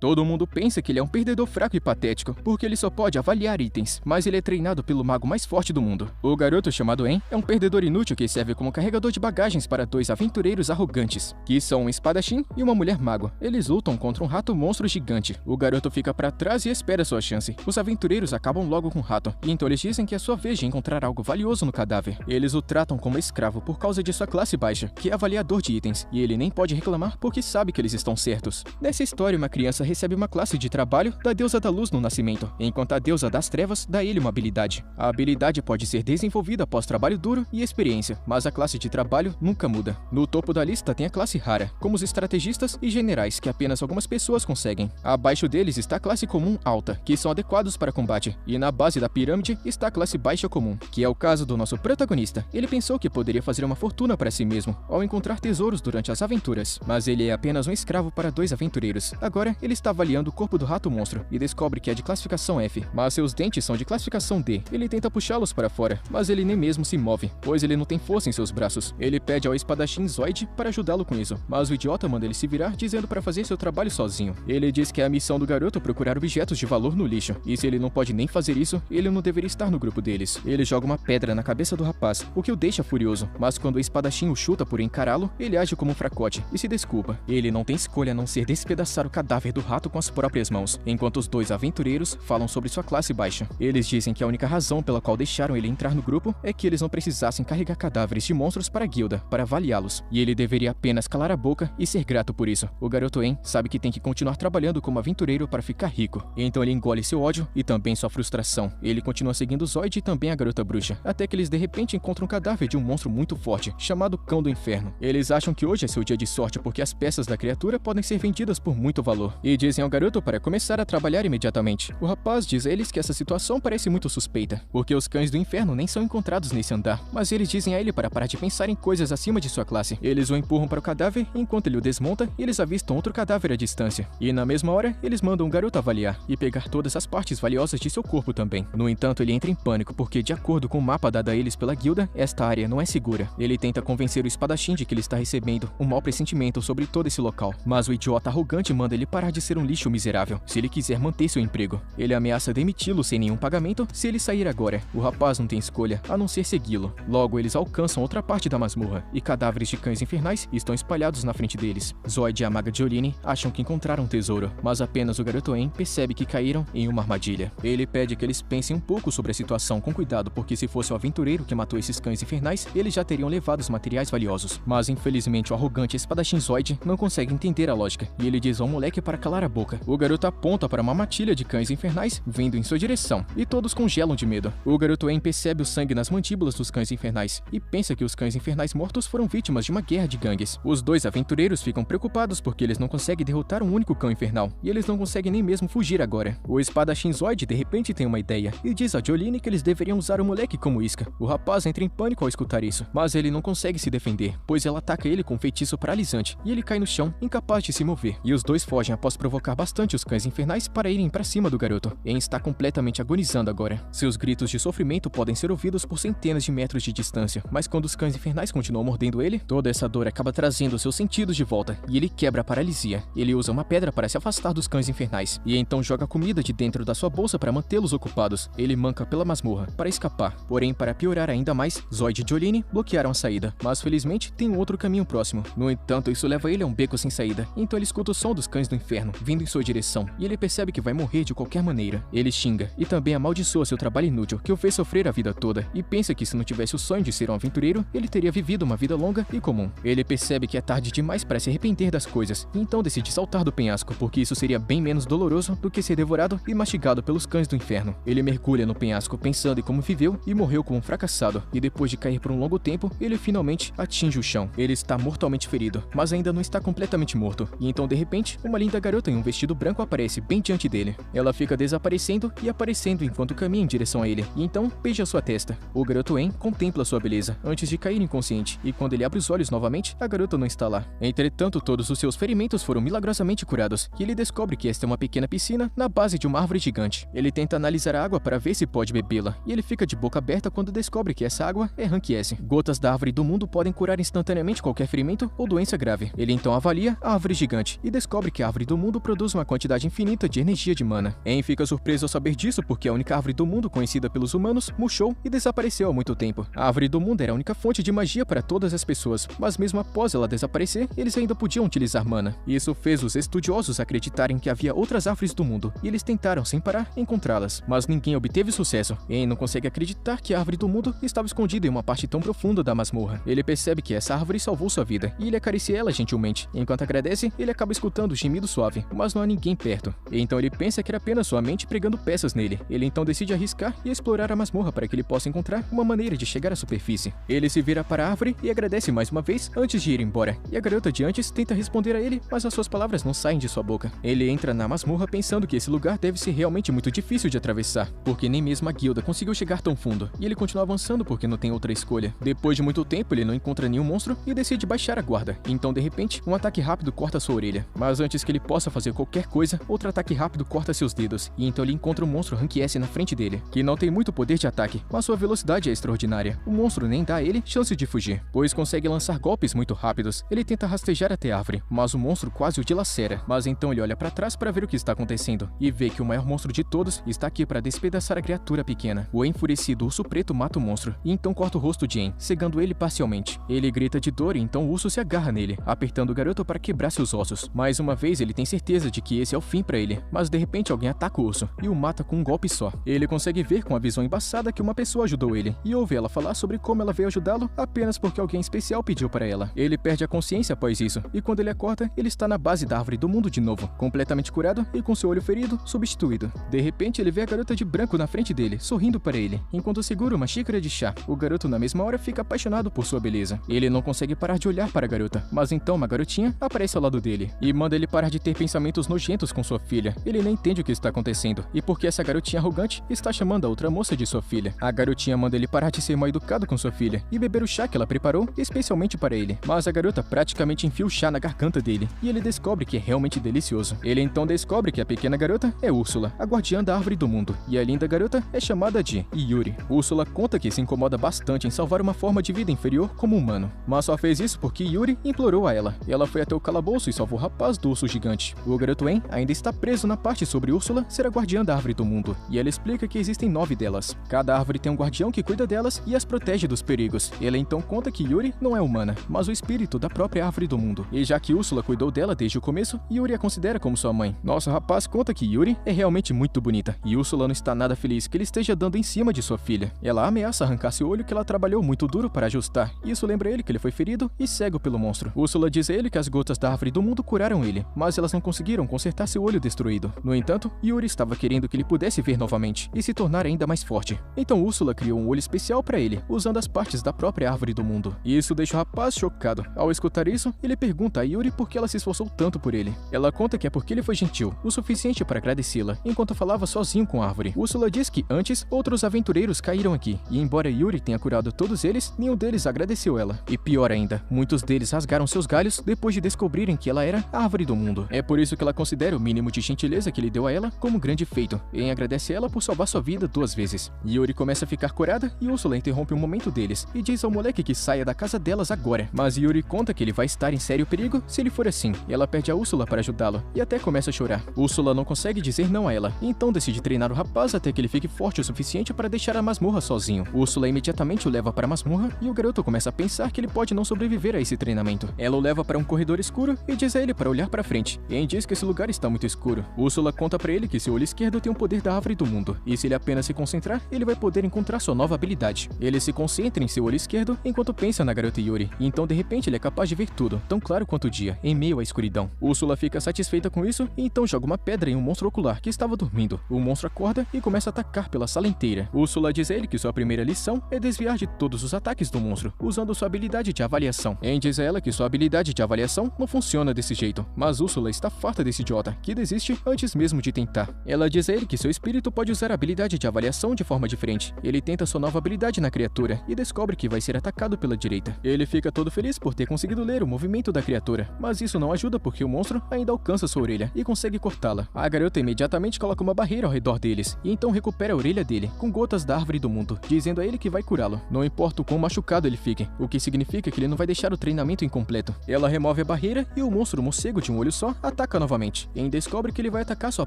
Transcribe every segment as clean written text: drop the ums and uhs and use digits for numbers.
Todo mundo pensa que ele é um perdedor fraco e patético, porque ele só pode avaliar itens, mas ele é treinado pelo mago mais forte do mundo. O garoto chamado En é um perdedor inútil que serve como carregador de bagagens para dois aventureiros arrogantes, que são um espadachim e uma mulher mago. Eles lutam contra um rato monstro gigante. O garoto fica para trás e espera sua chance. Os aventureiros acabam logo com o rato, e então eles dizem que é sua vez de encontrar algo valioso no cadáver. Eles o tratam como escravo por causa de sua classe baixa, que é avaliador de itens, e ele nem pode reclamar porque sabe que eles estão certos. Nessa história, uma criança recebe uma classe de trabalho da deusa da luz no nascimento, enquanto a deusa das trevas dá ele uma habilidade. A habilidade pode ser desenvolvida após trabalho duro e experiência, mas a classe de trabalho nunca muda. No topo da lista tem a classe rara, como os estrategistas e generais, que apenas algumas pessoas conseguem. Abaixo deles está a classe comum alta, que são adequados para combate, e na base da pirâmide está a classe baixa comum, que é o caso do nosso protagonista. Ele pensou que poderia fazer uma fortuna para si mesmo ao encontrar tesouros durante as aventuras, mas ele é apenas um escravo para dois aventureiros. Agora, ele está avaliando o corpo do rato monstro e descobre que é de classificação F, mas seus dentes são de classificação D. Ele tenta puxá-los para fora, mas ele nem mesmo se move, pois ele não tem força em seus braços. Ele pede ao espadachim Zoid para ajudá-lo com isso, mas o idiota manda ele se virar dizendo para fazer seu trabalho sozinho. Ele diz que é a missão do garoto procurar objetos de valor no lixo, e se ele não pode nem fazer isso, ele não deveria estar no grupo deles. Ele joga uma pedra na cabeça do rapaz, o que o deixa furioso, mas quando o espadachim o chuta por encará-lo, ele age como um fracote e se desculpa. Ele não tem escolha a não ser despedaçar o cadáver do rato com as próprias mãos, enquanto os dois aventureiros falam sobre sua classe baixa. Eles dizem que a única razão pela qual deixaram ele entrar no grupo é que eles não precisassem carregar cadáveres de monstros para a guilda, para avaliá-los, e ele deveria apenas calar a boca e ser grato por isso. O garoto En sabe que tem que continuar trabalhando como aventureiro para ficar rico, então ele engole seu ódio e também sua frustração. Ele continua seguindo Zoid e também a garota bruxa, até que eles de repente encontram um cadáver de um monstro muito forte, chamado Cão do Inferno. Eles acham que hoje é seu dia de sorte porque as peças da criatura podem ser vendidas por muito valor, e dizem ao garoto para começar a trabalhar imediatamente. O rapaz diz a eles que essa situação parece muito suspeita, porque os cães do inferno nem são encontrados nesse andar, mas eles dizem a ele para parar de pensar em coisas acima de sua classe. Eles o empurram para o cadáver, enquanto ele o desmonta, e eles avistam outro cadáver à distância. E na mesma hora, eles mandam o garoto avaliar e pegar todas as partes valiosas de seu corpo também. No entanto, ele entra em pânico porque, de acordo com o mapa dado a eles pela guilda, esta área não é segura. Ele tenta convencer o espadachim de que ele está recebendo um mau pressentimento sobre todo esse local, mas o idiota arrogante manda ele parar de ser um lixo miserável, se ele quiser manter seu emprego. Ele ameaça demiti-lo sem nenhum pagamento se ele sair agora. O rapaz não tem escolha a não ser segui-lo. Logo, eles alcançam outra parte da masmorra, e cadáveres de cães infernais estão espalhados na frente deles. Zoid e a maga Jolene acham que encontraram um tesouro, mas apenas o garoto En percebe que caíram em uma armadilha. Ele pede que eles pensem um pouco sobre a situação com cuidado, porque se fosse o aventureiro que matou esses cães infernais, eles já teriam levado os materiais valiosos. Mas infelizmente o arrogante espadachim Zoid não consegue entender a lógica, e ele diz ao moleque para calar a boca. O garoto aponta para uma matilha de cães infernais vindo em sua direção, e todos congelam de medo. O garoto En percebe o sangue nas mandíbulas dos cães infernais, e pensa que os cães infernais mortos foram vítimas de uma guerra de gangues. Os dois aventureiros ficam preocupados porque eles não conseguem derrotar um único cão infernal, e eles não conseguem nem mesmo fugir agora. O espadachim Zoid de repente tem uma ideia, e diz a Jolene que eles deveriam usar o moleque como isca. O rapaz entra em pânico ao escutar isso, mas ele não consegue se defender, pois ela ataca ele com um feitiço paralisante, e ele cai no chão, incapaz de se mover. E os dois fogem após provocar bastante os cães infernais para irem para cima do garoto. En está completamente agonizando agora. Seus gritos de sofrimento podem ser ouvidos por centenas de metros de distância, mas quando os cães infernais continuam mordendo ele, toda essa dor acaba trazendo seus sentidos de volta, e ele quebra a paralisia. Ele usa uma pedra para se afastar dos cães infernais, e então joga comida de dentro da sua bolsa para mantê-los ocupados. Ele manca pela masmorra para escapar, porém para piorar ainda mais, Zoid e Jolene bloquearam a saída, mas felizmente tem um outro caminho próximo. No entanto, isso leva ele a um beco sem saída, então ele escuta o som dos cães do inferno vindo em sua direção, e ele percebe que vai morrer de qualquer maneira. Ele xinga e também amaldiçoa seu trabalho inútil, que o fez sofrer a vida toda, e pensa que se não tivesse o sonho de ser um aventureiro, ele teria vivido uma vida longa e comum. Ele percebe que é tarde demais para se arrepender das coisas, e então decide saltar do penhasco, porque isso seria bem menos doloroso do que ser devorado e mastigado pelos cães do inferno. Ele mergulha no penhasco pensando em como viveu e morreu como um fracassado, e depois de cair por um longo tempo, ele finalmente atinge o chão. Ele está mortalmente ferido, mas ainda não está completamente morto, e então de repente, uma linda garota em um vestido branco aparece bem diante dele. Ela fica desaparecendo e aparecendo enquanto caminha em direção a ele, e então beija sua testa. O garoto En contempla sua beleza antes de cair inconsciente, e quando ele abre os olhos novamente, a garota não está lá. Entretanto, todos os seus ferimentos foram milagrosamente curados, e ele descobre que esta é uma pequena piscina na base de uma árvore gigante. Ele tenta analisar a água para ver se pode bebê-la, e ele fica de boca aberta quando descobre que essa água é Rank S. Gotas da árvore do mundo podem curar instantaneamente qualquer ferimento ou doença grave. Ele então avalia a árvore gigante e descobre que a árvore do mundo mundo produz uma quantidade infinita de energia de mana. En fica surpreso ao saber disso porque a única árvore do mundo conhecida pelos humanos murchou e desapareceu há muito tempo. A árvore do mundo era a única fonte de magia para todas as pessoas, mas mesmo após ela desaparecer, eles ainda podiam utilizar mana. Isso fez os estudiosos acreditarem que havia outras árvores do mundo, e eles tentaram sem parar encontrá-las, mas ninguém obteve sucesso. En não consegue acreditar que a árvore do mundo estava escondida em uma parte tão profunda da masmorra. Ele percebe que essa árvore salvou sua vida, e ele acaricia ela gentilmente. Enquanto agradece, ele acaba escutando um gemido suave, mas não há ninguém perto. Então ele pensa que era apenas sua mente pregando peças nele. Ele então decide arriscar e explorar a masmorra para que ele possa encontrar uma maneira de chegar à superfície. Ele se vira para a árvore e agradece mais uma vez antes de ir embora. E a garota de antes tenta responder a ele, mas as suas palavras não saem de sua boca. Ele entra na masmorra pensando que esse lugar deve ser realmente muito difícil de atravessar, porque nem mesmo a guilda conseguiu chegar tão fundo. E ele continua avançando porque não tem outra escolha. Depois de muito tempo, ele não encontra nenhum monstro e decide baixar a guarda. Então, de repente, um ataque rápido corta sua orelha. Mas antes que ele possa fazer qualquer coisa, outro ataque rápido corta seus dedos. E então ele encontra um monstro Rank S na frente dele, que não tem muito poder de ataque, mas sua velocidade é extraordinária. O monstro nem dá a ele chance de fugir, pois consegue lançar golpes muito rápidos. Ele tenta rastejar até a árvore, mas o monstro quase o dilacera. Mas então ele olha para trás para ver o que está acontecendo, e vê que o maior monstro de todos está aqui para despedaçar a criatura pequena. O enfurecido urso preto mata o monstro, e então corta o rosto de En, cegando ele parcialmente. Ele grita de dor e então o urso se agarra nele, apertando o garoto para quebrar seus ossos. Mais uma vez ele tem certeza de que esse é o fim para ele, mas de repente alguém ataca o urso, e o mata com um golpe só. Ele consegue ver com a visão embaçada que uma pessoa ajudou ele, e ouve ela falar sobre como ela veio ajudá-lo apenas porque alguém especial pediu para ela. Ele perde a consciência após isso, e quando ele acorda, ele está na base da árvore do mundo de novo, completamente curado e com seu olho ferido substituído. De repente ele vê a garota de branco na frente dele, sorrindo para ele, enquanto segura uma xícara de chá. O garoto na mesma hora fica apaixonado por sua beleza. Ele não consegue parar de olhar para a garota, mas então uma garotinha aparece ao lado dele, e manda ele parar de ter pensamentos nojentos com sua filha. Ele nem entende o que está acontecendo, e porque essa garotinha arrogante está chamando a outra moça de sua filha. A garotinha manda ele parar de ser mal educado com sua filha, e beber o chá que ela preparou especialmente para ele. Mas a garota praticamente enfia o chá na garganta dele, e ele descobre que é realmente delicioso. Ele então descobre que a pequena garota é Úrsula, a guardiã da árvore do mundo, e a linda garota é chamada de Yuri. Úrsula conta que se incomoda bastante em salvar uma forma de vida inferior como humano, mas só fez isso porque Yuri implorou a ela. Ela foi até o calabouço e salvou o rapaz do urso gigante. O garoto En ainda está preso na parte sobre Úrsula ser a guardiã da árvore do mundo, e ela explica que existem 9 delas. Cada árvore tem um guardião que cuida delas e as protege dos perigos. Ela então conta que Yuri não é humana, mas o espírito da própria árvore do mundo, e já que Úrsula cuidou dela desde o começo, Yuri a considera como sua mãe. Nosso rapaz conta que Yuri é realmente muito bonita, e Úrsula não está nada feliz que ele esteja dando em cima de sua filha. Ela ameaça arrancar seu olho que ela trabalhou muito duro para ajustar. Isso lembra ele que ele foi ferido e cego pelo monstro. Úrsula diz a ele que as gotas da árvore do mundo curaram ele, mas elas não conseguiram consertar seu olho destruído. No entanto, Yuri estava querendo que ele pudesse ver novamente e se tornar ainda mais forte. Então Úrsula criou um olho especial para ele, usando as partes da própria árvore do mundo. E isso deixa o rapaz chocado. Ao escutar isso, ele pergunta a Yuri por que ela se esforçou tanto por ele. Ela conta que é porque ele foi gentil, o suficiente para agradecê-la, enquanto falava sozinho com a árvore. Úrsula diz que antes, outros aventureiros caíram aqui, e embora Yuri tenha curado todos eles, nenhum deles agradeceu ela. E pior ainda, muitos deles rasgaram seus galhos depois de descobrirem que ela era a árvore do mundo. É por isso que ela considera o mínimo de gentileza que ele deu a ela como um grande feito, e agradece ela por salvar sua vida 2 vezes. Yuri começa a ficar curada e Úrsula interrompe um momento deles e diz ao moleque que saia da casa delas agora. Mas Yuri conta que ele vai estar em sério perigo se ele for assim, e ela pede a Úrsula para ajudá-lo, e até começa a chorar. Úrsula não consegue dizer não a ela, e então decide treinar o rapaz até que ele fique forte o suficiente para deixar a masmorra sozinho. Úrsula imediatamente o leva para a masmorra, e o garoto começa a pensar que ele pode não sobreviver a esse treinamento. Ela o leva para um corredor escuro e diz a ele para olhar para frente, e En diz que esse lugar está muito escuro. Úrsula conta para ele que seu olho esquerdo tem o poder da árvore do mundo, e se ele apenas se concentrar, ele vai poder encontrar sua nova habilidade. Ele se concentra em seu olho esquerdo enquanto pensa na garota Yuri, e então de repente ele é capaz de ver tudo, tão claro quanto o dia, em meio à escuridão. Úrsula fica satisfeita com isso e então joga uma pedra em um monstro ocular que estava dormindo. O monstro acorda e começa a atacar pela sala inteira. Úrsula diz a ele que sua primeira lição é desviar de todos os ataques do monstro, usando sua habilidade de avaliação. En diz a ela que sua habilidade de avaliação não funciona desse jeito, mas Úrsula está farta desse idiota, que desiste antes mesmo de tentar. Ela diz a ele que seu espírito pode usar a habilidade de avaliação de forma diferente. Ele tenta sua nova habilidade na criatura e descobre que vai ser atacado pela direita. Ele fica todo feliz por ter conseguido ler o movimento da criatura, mas isso não ajuda porque o monstro ainda alcança sua orelha e consegue cortá-la. A garota imediatamente coloca uma barreira ao redor deles e então recupera a orelha dele com gotas da árvore do mundo, dizendo a ele que vai curá-lo, não importa o quão machucado ele fique, o que significa que ele não vai deixar o treinamento incompleto. Ela remove a barreira e o monstro morcego de um olho só ataca ataca novamente. En descobre que ele vai atacar sua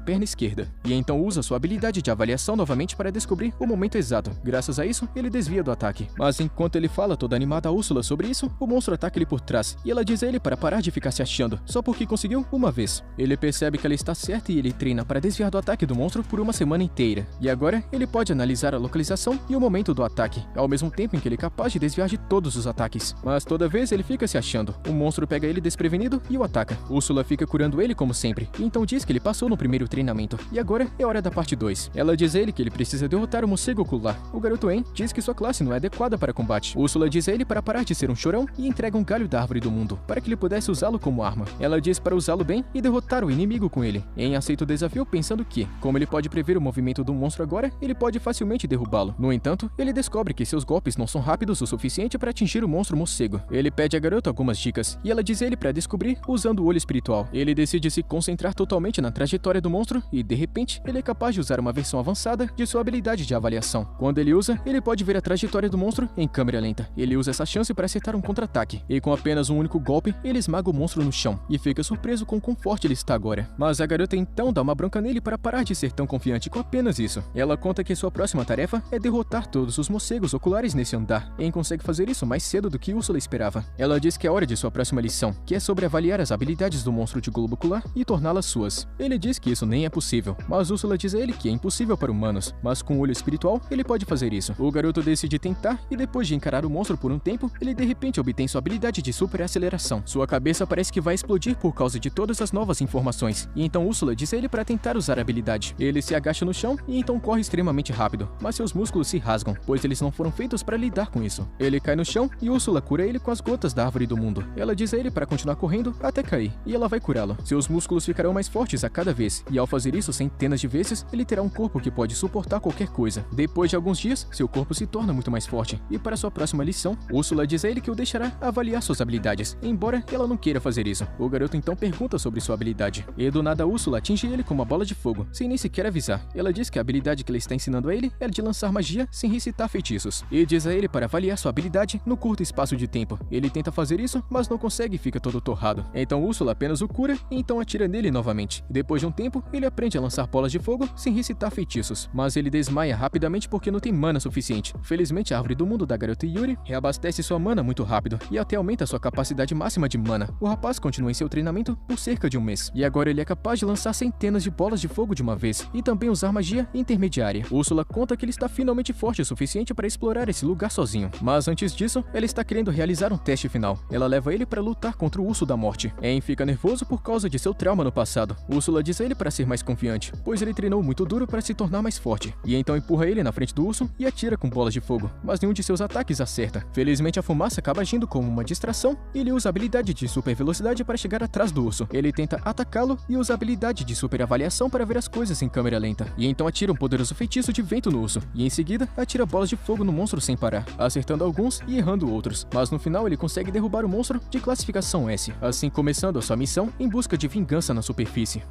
perna esquerda, e então usa sua habilidade de avaliação novamente para descobrir o momento exato. Graças a isso, ele desvia do ataque. Mas enquanto ele fala toda animada a Úrsula sobre isso, o monstro ataca ele por trás, e ela diz a ele para parar de ficar se achando, só porque conseguiu uma vez. Ele percebe que ela está certa e ele treina para desviar do ataque do monstro por uma semana inteira. E agora, ele pode analisar a localização e o momento do ataque, ao mesmo tempo em que ele é capaz de desviar de todos os ataques. Mas toda vez ele fica se achando. O monstro pega ele desprevenido e o ataca. Úrsula fica curando ele como sempre, e então diz que ele passou no primeiro treinamento, e agora é hora da parte 2. Ela diz a ele que ele precisa derrotar o morcego ocular. O garoto En diz que sua classe não é adequada para combate. Úrsula diz a ele para parar de ser um chorão e entrega um galho da árvore do mundo, para que ele pudesse usá-lo como arma. Ela diz para usá-lo bem e derrotar o inimigo com ele. En aceita o desafio pensando que, como ele pode prever o movimento do monstro agora, ele pode facilmente derrubá-lo. No entanto, ele descobre que seus golpes não são rápidos o suficiente para atingir o monstro morcego. Ele pede à garota algumas dicas, e ela diz a ele para descobrir usando o olho espiritual. Ele decide se concentrar totalmente na trajetória do monstro e, de repente, ele é capaz de usar uma versão avançada de sua habilidade de avaliação. Quando ele usa, ele pode ver a trajetória do monstro em câmera lenta. Ele usa essa chance para acertar um contra-ataque, e com apenas um único golpe, ele esmaga o monstro no chão, e fica surpreso com quão forte ele está agora. Mas a garota então dá uma bronca nele para parar de ser tão confiante com apenas isso. Ela conta que sua próxima tarefa é derrotar todos os morcegos oculares nesse andar. En consegue fazer isso mais cedo do que Úrsula esperava. Ela diz que é hora de sua próxima lição, que é sobre avaliar as habilidades do monstro de globo ocular e torná-las suas. Ele diz que isso nem é possível, mas Úrsula diz a ele que é impossível para humanos, mas com o olho espiritual ele pode fazer isso. O garoto decide tentar e depois de encarar o monstro por um tempo, ele de repente obtém sua habilidade de super aceleração. Sua cabeça parece que vai explodir por causa de todas as novas informações, e então Úrsula diz a ele para tentar usar a habilidade. Ele se agacha no chão e então corre extremamente rápido, mas seus músculos se rasgam, pois eles não foram feitos para lidar com isso. Ele cai no chão e Úrsula cura ele com as gotas da árvore do mundo. Ela diz a ele para continuar correndo até cair, e ela vai curá-lo. Seus músculos ficarão mais fortes a cada vez, e ao fazer isso centenas de vezes, ele terá um corpo que pode suportar qualquer coisa. Depois de alguns dias, seu corpo se torna muito mais forte, e para sua próxima lição, Úrsula diz a ele que o deixará avaliar suas habilidades, embora ela não queira fazer isso. O garoto então pergunta sobre sua habilidade, e do nada Úrsula atinge ele com uma bola de fogo, sem nem sequer avisar. Ela diz que a habilidade que ela está ensinando a ele é de lançar magia sem recitar feitiços, e diz a ele para avaliar sua habilidade no curto espaço de tempo. Ele tenta fazer isso, mas não consegue e fica todo torrado. Então Úrsula apenas o cura e então atira nele novamente. Depois de um tempo, ele aprende a lançar bolas de fogo sem recitar feitiços, mas ele desmaia rapidamente porque não tem mana suficiente. Felizmente, a árvore do mundo da garota Yuri reabastece sua mana muito rápido e até aumenta sua capacidade máxima de mana. O rapaz continua em seu treinamento por cerca de um mês, e agora ele é capaz de lançar centenas de bolas de fogo de uma vez e também usar magia intermediária. Úrsula conta que ele está finalmente forte o suficiente para explorar esse lugar sozinho, mas antes disso, ela está querendo realizar um teste final. Ela leva ele para lutar contra o Urso da Morte. En fica nervoso por causa de seu trauma no passado. Úrsula diz a ele para ser mais confiante, pois ele treinou muito duro para se tornar mais forte, e então empurra ele na frente do urso e atira com bolas de fogo, mas nenhum de seus ataques acerta. Felizmente, a fumaça acaba agindo como uma distração e ele usa a habilidade de super velocidade para chegar atrás do urso. Ele tenta atacá-lo e usa a habilidade de super avaliação para ver as coisas em câmera lenta, e então atira um poderoso feitiço de vento no urso, e em seguida atira bolas de fogo no monstro sem parar, acertando alguns e errando outros, mas no final ele consegue derrubar o monstro de classificação S, assim começando a sua missão em busca de vingança na superfície.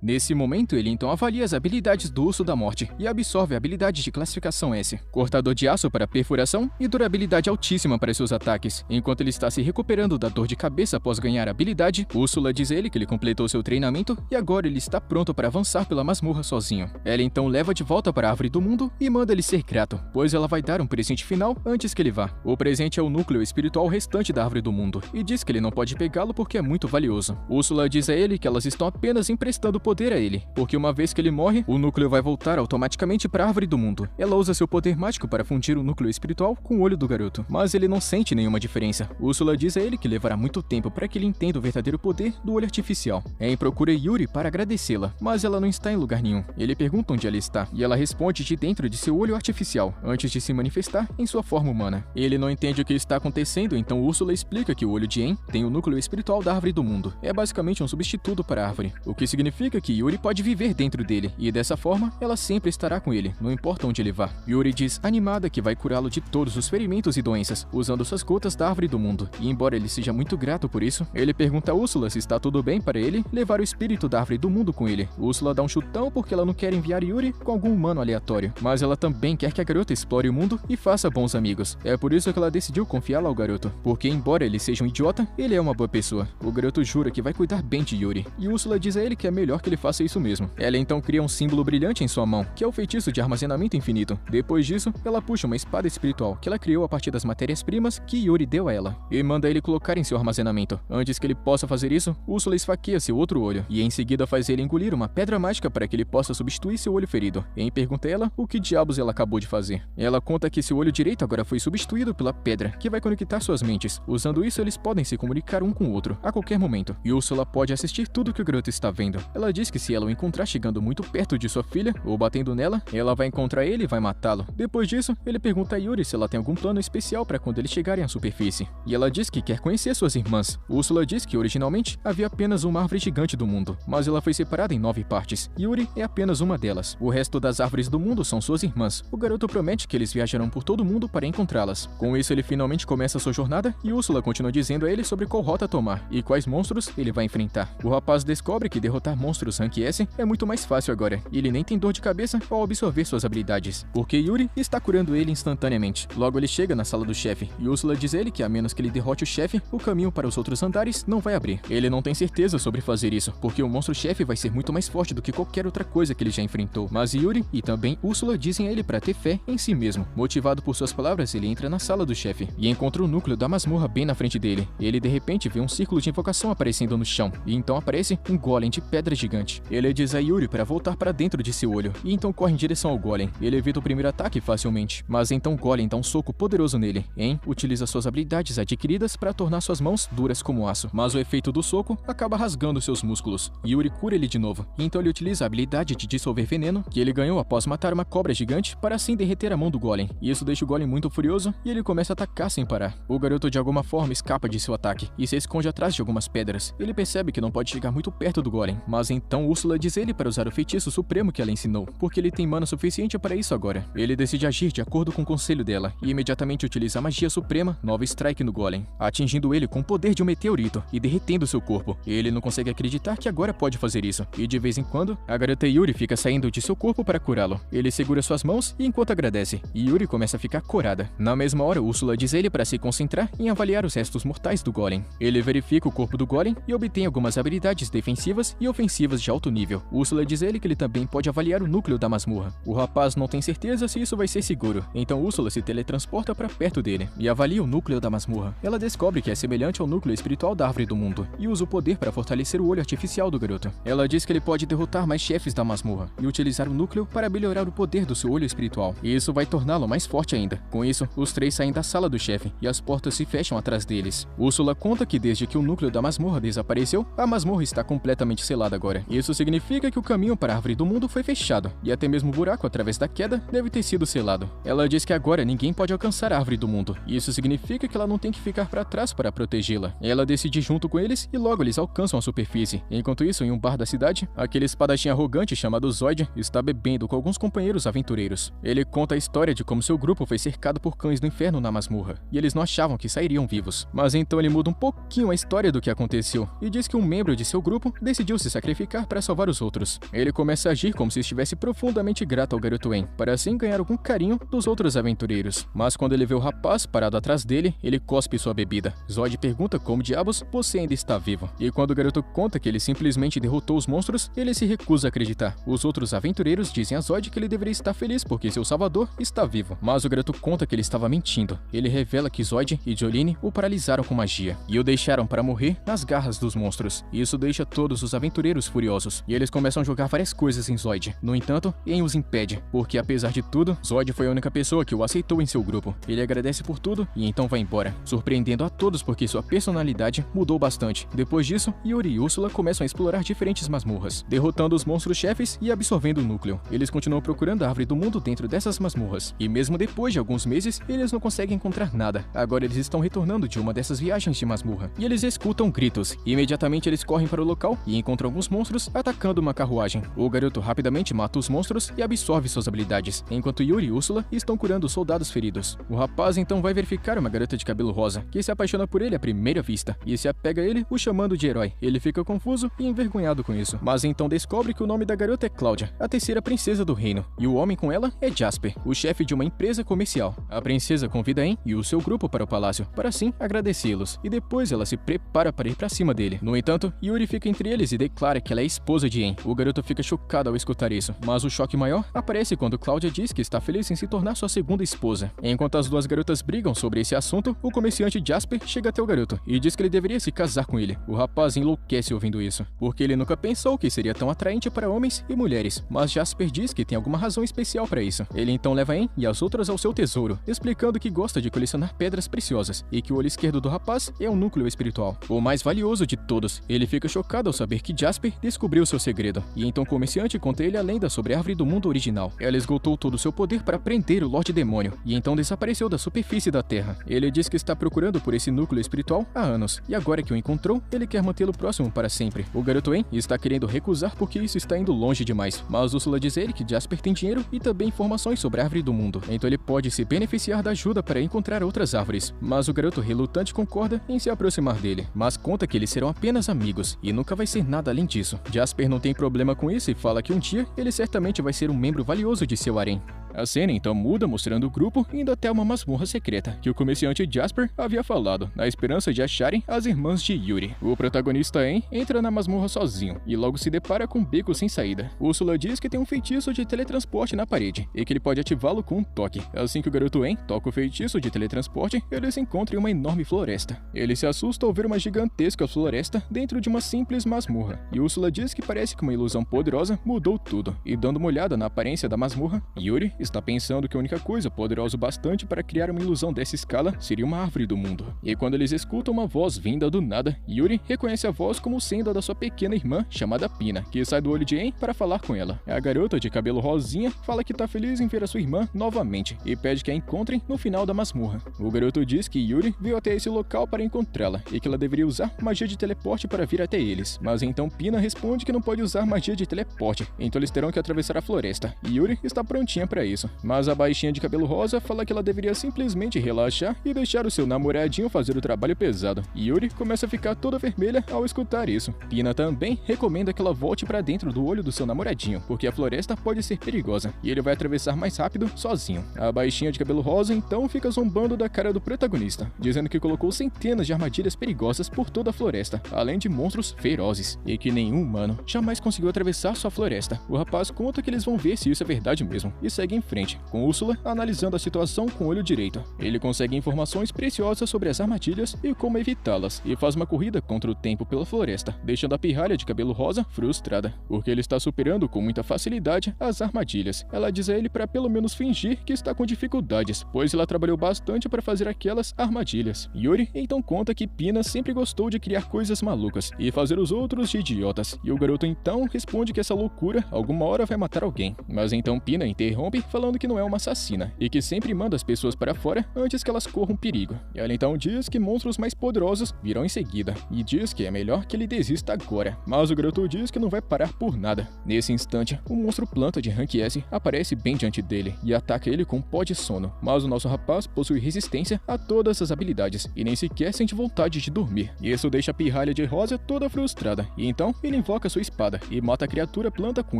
Nesse momento, ele então avalia as habilidades do Urso da Morte e absorve a habilidade de classificação S, cortador de aço para perfuração e durabilidade altíssima para seus ataques. Enquanto ele está se recuperando da dor de cabeça após ganhar a habilidade, Úrsula diz a ele que ele completou seu treinamento e agora ele está pronto para avançar pela masmorra sozinho. Ela então leva de volta para a Árvore do Mundo e manda ele ser grato, pois ela vai dar um presente final antes que ele vá. O presente é o núcleo espiritual restante da Árvore do Mundo e diz que ele não pode pegá-lo porque é muito valioso. Úrsula diz a ele que elas estão apenas emprestando poder a ele, porque uma vez que ele morre, o núcleo vai voltar automaticamente para a Árvore do Mundo. Ela usa seu poder mágico para fundir o núcleo espiritual com o olho do garoto, mas ele não sente nenhuma diferença. Úrsula diz a ele que levará muito tempo para que ele entenda o verdadeiro poder do olho artificial. En procura Yuri para agradecê-la, mas ela não está em lugar nenhum. Ele pergunta onde ela está, e ela responde de dentro de seu olho artificial, antes de se manifestar em sua forma humana. Ele não entende o que está acontecendo, então Úrsula explica que o olho de En tem o núcleo espiritual da Árvore do Mundo. É basicamente um substituto para a árvore, o que significa que Yuri pode viver dentro dele, e dessa forma, ela sempre estará com ele, não importa onde ele vá. Yuri diz, animada, que vai curá-lo de todos os ferimentos e doenças, usando suas gotas da árvore do mundo. E embora ele seja muito grato por isso, ele pergunta a Úrsula se está tudo bem para ele levar o espírito da árvore do mundo com ele. Úrsula dá um chutão porque ela não quer enviar Yuri com algum humano aleatório, mas ela também quer que a garota explore o mundo e faça bons amigos. É por isso que ela decidiu confiá-la ao garoto, porque embora ele seja um idiota, ele é uma boa pessoa. O garoto jura que vai cuidar bem de Yuri, e Úrsula diz a ele que é melhor que ele faça isso mesmo. Ela então cria um símbolo brilhante em sua mão, que é o feitiço de armazenamento infinito. Depois disso, ela puxa uma espada espiritual que ela criou a partir das matérias-primas que Yuri deu a ela, e manda ele colocar em seu armazenamento. Antes que ele possa fazer isso, Úrsula esfaqueia seu outro olho, e em seguida faz ele engolir uma pedra mágica para que ele possa substituir seu olho ferido. Em pergunta a ela o que diabos ela acabou de fazer. Ela conta que seu olho direito agora foi substituído pela pedra, que vai conectar suas mentes. Usando isso, eles podem se comunicar um com o outro, a qualquer momento. E Úrsula pode assistir tudo que o garoto está vendo. Ela diz que se ela o encontrar chegando muito perto de sua filha, ou batendo nela, ela vai encontrar ele e vai matá-lo. Depois disso, ele pergunta a Yuri se ela tem algum plano especial para quando eles chegarem à superfície. E ela diz que quer conhecer suas irmãs. Úrsula diz que originalmente havia apenas uma árvore gigante do mundo, mas ela foi separada em 9 partes. Yuri é apenas uma delas. O resto das árvores do mundo são suas irmãs. O garoto promete que eles viajarão por todo o mundo para encontrá-las. Com isso, ele finalmente começa sua jornada e Úrsula continua dizendo a ele sobre qual rota tomar e quais monstros ele vai enfrentar. O rapaz descobre que derrotar monstros Rank S é muito mais fácil agora, e ele nem tem dor de cabeça ao absorver suas habilidades, porque Yuri está curando ele instantaneamente. Logo ele chega na sala do chefe, e Úrsula diz a ele que a menos que ele derrote o chefe, o caminho para os outros andares não vai abrir. Ele não tem certeza sobre fazer isso, porque o monstro-chefe vai ser muito mais forte do que qualquer outra coisa que ele já enfrentou. Mas Yuri e também Úrsula dizem a ele para ter fé em si mesmo. Motivado por suas palavras, ele entra na sala do chefe e encontra o núcleo da masmorra bem na frente dele. Ele de repente vê um círculo de invocação aparecendo no chão, e então aparece um golem de pedra gigante. Ele diz a Yuri para voltar para dentro de seu olho, e então corre em direção ao golem. Ele evita o primeiro ataque facilmente, mas então o golem dá um soco poderoso nele. En utiliza suas habilidades adquiridas para tornar suas mãos duras como aço, mas o efeito do soco acaba rasgando seus músculos. Yuri cura ele de novo, e então ele utiliza a habilidade de dissolver veneno que ele ganhou após matar uma cobra gigante para assim derreter a mão do golem. Isso deixa o golem muito furioso e ele começa a atacar sem parar. O garoto de alguma forma escapa de seu ataque e se esconde atrás de algumas pedras. Ele percebe que não pode chegar muito perto do golem, mas então Úrsula diz ele para usar o feitiço supremo que ela ensinou, porque ele tem mana suficiente para isso agora. Ele decide agir de acordo com o conselho dela e imediatamente utiliza a magia suprema Nova Strike no golem, atingindo ele com o poder de um meteorito e derretendo seu corpo. Ele não consegue acreditar que agora pode fazer isso, e de vez em quando, a garota Yuri fica saindo de seu corpo para curá-lo. Ele segura suas mãos e enquanto agradece, e Yuri começa a ficar corada. Na mesma hora, Úrsula diz ele para se concentrar em avaliar os restos mortais do golem. Ele verifica o corpo do golem e obtém algumas habilidades defensivas e ofensivas de alto nível. Úrsula diz ele que ele também pode avaliar o núcleo da masmorra. O rapaz não tem certeza se isso vai ser seguro, então Úrsula se teletransporta para perto dele e avalia o núcleo da masmorra. Ela descobre que é semelhante ao núcleo espiritual da árvore do mundo e usa o poder para fortalecer o olho artificial do garoto. Ela diz que ele pode derrotar mais chefes da masmorra e utilizar o núcleo para melhorar o poder do seu olho espiritual, e isso vai torná-lo mais forte ainda. Com isso, os três saem da sala do chefe e as portas se fecham atrás deles. Úrsula conta que desde que o núcleo da masmorra desapareceu, a masmorra está completamente selada agora. Isso significa que o caminho para a árvore do mundo foi fechado, e até mesmo o buraco através da queda deve ter sido selado. Ela diz que agora ninguém pode alcançar a árvore do mundo, e isso significa que ela não tem que ficar para trás para protegê-la. Ela decide ir junto com eles e logo eles alcançam a superfície. Enquanto isso, em um bar da cidade, aquele espadachim arrogante chamado Zoid está bebendo com alguns companheiros aventureiros. Ele conta a história de como seu grupo foi cercado por cães do inferno na masmorra, e eles não achavam que sairiam vivos. Mas então ele muda um pouquinho a história do que aconteceu, e diz que um membro de seu grupo decidiu se sacrificar para salvar os outros. Ele começa a agir como se estivesse profundamente grato ao garoto En, para assim ganhar algum carinho dos outros aventureiros. Mas quando ele vê o rapaz parado atrás dele, ele cospe sua bebida. Zoid pergunta como diabos você ainda está vivo. E quando o garoto conta que ele simplesmente derrotou os monstros, ele se recusa a acreditar. Os outros aventureiros dizem a Zoid que ele deveria estar feliz porque seu salvador está vivo. Mas o garoto conta que ele estava mentindo. Ele revela que Zoid e Jolene o paralisaram com magia e o deixaram para morrer nas garras dos monstros. Isso deixa todos os aventureiros furiosos e eles começam a jogar várias coisas em Zoid. No entanto, En os impede, porque apesar de tudo, Zoid foi a única pessoa que o aceitou em seu grupo. Ele agradece por tudo e então vai embora, surpreendendo a todos porque sua personalidade mudou bastante. Depois disso, Yuri e Úrsula começam a explorar diferentes masmorras, derrotando os monstros-chefes e absorvendo o núcleo. Eles continuam procurando a árvore do mundo dentro dessas masmorras, e mesmo depois de alguns meses, eles não conseguem encontrar nada. Agora eles estão retornando de uma dessas viagens de masmorra, e eles escutam gritos. Imediatamente eles correm para o local e encontram alguns monstros monstros atacando uma carruagem. O garoto rapidamente mata os monstros e absorve suas habilidades, enquanto Yuri e Úrsula estão curando os soldados feridos. O rapaz então vai verificar uma garota de cabelo rosa, que se apaixona por ele à primeira vista, e se apega a ele, o chamando de herói. Ele fica confuso e envergonhado com isso, mas então descobre que o nome da garota é Cláudia, a terceira princesa do reino, e o homem com ela é Jasper, o chefe de uma empresa comercial. A princesa convida Em e o seu grupo para o palácio, para assim agradecê-los, e depois ela se prepara para ir para cima dele. No entanto, Yuri fica entre eles e declara que ela é esposa de En. O garoto fica chocado ao escutar isso, mas o choque maior aparece quando Cláudia diz que está feliz em se tornar sua segunda esposa. Enquanto as duas garotas brigam sobre esse assunto, o comerciante Jasper chega até o garoto e diz que ele deveria se casar com ele. O rapaz enlouquece ouvindo isso, porque ele nunca pensou que seria tão atraente para homens e mulheres, mas Jasper diz que tem alguma razão especial para isso. Ele então leva En e as outras ao seu tesouro, explicando que gosta de colecionar pedras preciosas e que o olho esquerdo do rapaz é o núcleo espiritual, o mais valioso de todos. Ele fica chocado ao saber que Jasper descobriu seu segredo, e então o comerciante conta ele a lenda sobre a árvore do mundo original. Ela esgotou todo o seu poder para prender o Lorde Demônio, e então desapareceu da superfície da Terra. Ele diz que está procurando por esse núcleo espiritual há anos, e agora que o encontrou, ele quer mantê-lo próximo para sempre. O garoto En está querendo recusar porque isso está indo longe demais, mas Úrsula diz a ele que Jasper tem dinheiro e também informações sobre a árvore do mundo, então ele pode se beneficiar da ajuda para encontrar outras árvores. Mas o garoto relutante concorda em se aproximar dele, mas conta que eles serão apenas amigos e nunca vai ser nada além disso. Jasper não tem problema com isso e fala que um dia ele certamente vai ser um membro valioso de seu harém. A cena então muda, mostrando o grupo indo até uma masmorra secreta que o comerciante Jasper havia falado, na esperança de acharem as irmãs de Yuri. O protagonista En entra na masmorra sozinho e logo se depara com um beco sem saída. Úrsula diz que tem um feitiço de teletransporte na parede e que ele pode ativá-lo com um toque. Assim que o garoto En toca o feitiço de teletransporte, ele se encontra em uma enorme floresta. Ele se assusta ao ver uma gigantesca floresta dentro de uma simples masmorra, e Úrsula diz que parece que uma ilusão poderosa mudou tudo. E dando uma olhada na aparência da masmorra, Yuri está pensando que a única coisa poderosa o bastante para criar uma ilusão dessa escala seria uma árvore do mundo. E quando eles escutam uma voz vinda do nada, Yuri reconhece a voz como sendo a da sua pequena irmã chamada Pina, que sai do olho de En para falar com ela. A garota de cabelo rosinha fala que está feliz em ver a sua irmã novamente e pede que a encontrem no final da masmorra. O garoto diz que Yuri veio até esse local para encontrá-la e que ela deveria usar magia de teleporte para vir até eles. Mas então Pina responde que não pode usar magia de teleporte, então eles terão que atravessar a floresta. E Yuri está prontinha para isso. Mas a baixinha de cabelo rosa fala que ela deveria simplesmente relaxar e deixar o seu namoradinho fazer o trabalho pesado. E Yuri começa a ficar toda vermelha ao escutar isso. Pina também recomenda que ela volte para dentro do olho do seu namoradinho, porque a floresta pode ser perigosa e ele vai atravessar mais rápido sozinho. A baixinha de cabelo rosa então fica zombando da cara do protagonista, dizendo que colocou centenas de armadilhas perigosas por toda a floresta, além de monstros ferozes, e que nenhum humano jamais conseguiu atravessar sua floresta. O rapaz conta que eles vão ver se isso é verdade mesmo, e segue em frente, com Úrsula analisando a situação com o olho direito. Ele consegue informações preciosas sobre as armadilhas e como evitá-las, e faz uma corrida contra o tempo pela floresta, deixando a pirralha de cabelo rosa frustrada, porque ele está superando com muita facilidade as armadilhas. Ela diz a ele para pelo menos fingir que está com dificuldades, pois ela trabalhou bastante para fazer aquelas armadilhas. Yuri então conta que Pina sempre gostou de criar coisas malucas e fazer os outros de idiotas, e o garoto então responde que essa loucura alguma hora vai matar alguém. Mas então Pina interrompe falando que não é uma assassina e que sempre manda as pessoas para fora antes que elas corram perigo. E ela então diz que monstros mais poderosos virão em seguida e diz que é melhor que ele desista agora. Mas o garoto diz que não vai parar por nada. Nesse instante, o monstro planta de Rank S aparece bem diante dele e ataca ele com um pó de sono. Mas o nosso rapaz possui resistência a todas as habilidades e nem sequer sente vontade de dormir. Isso deixa a pirralha de rosa toda frustrada, e então ele invoca sua espada e mata a criatura planta com um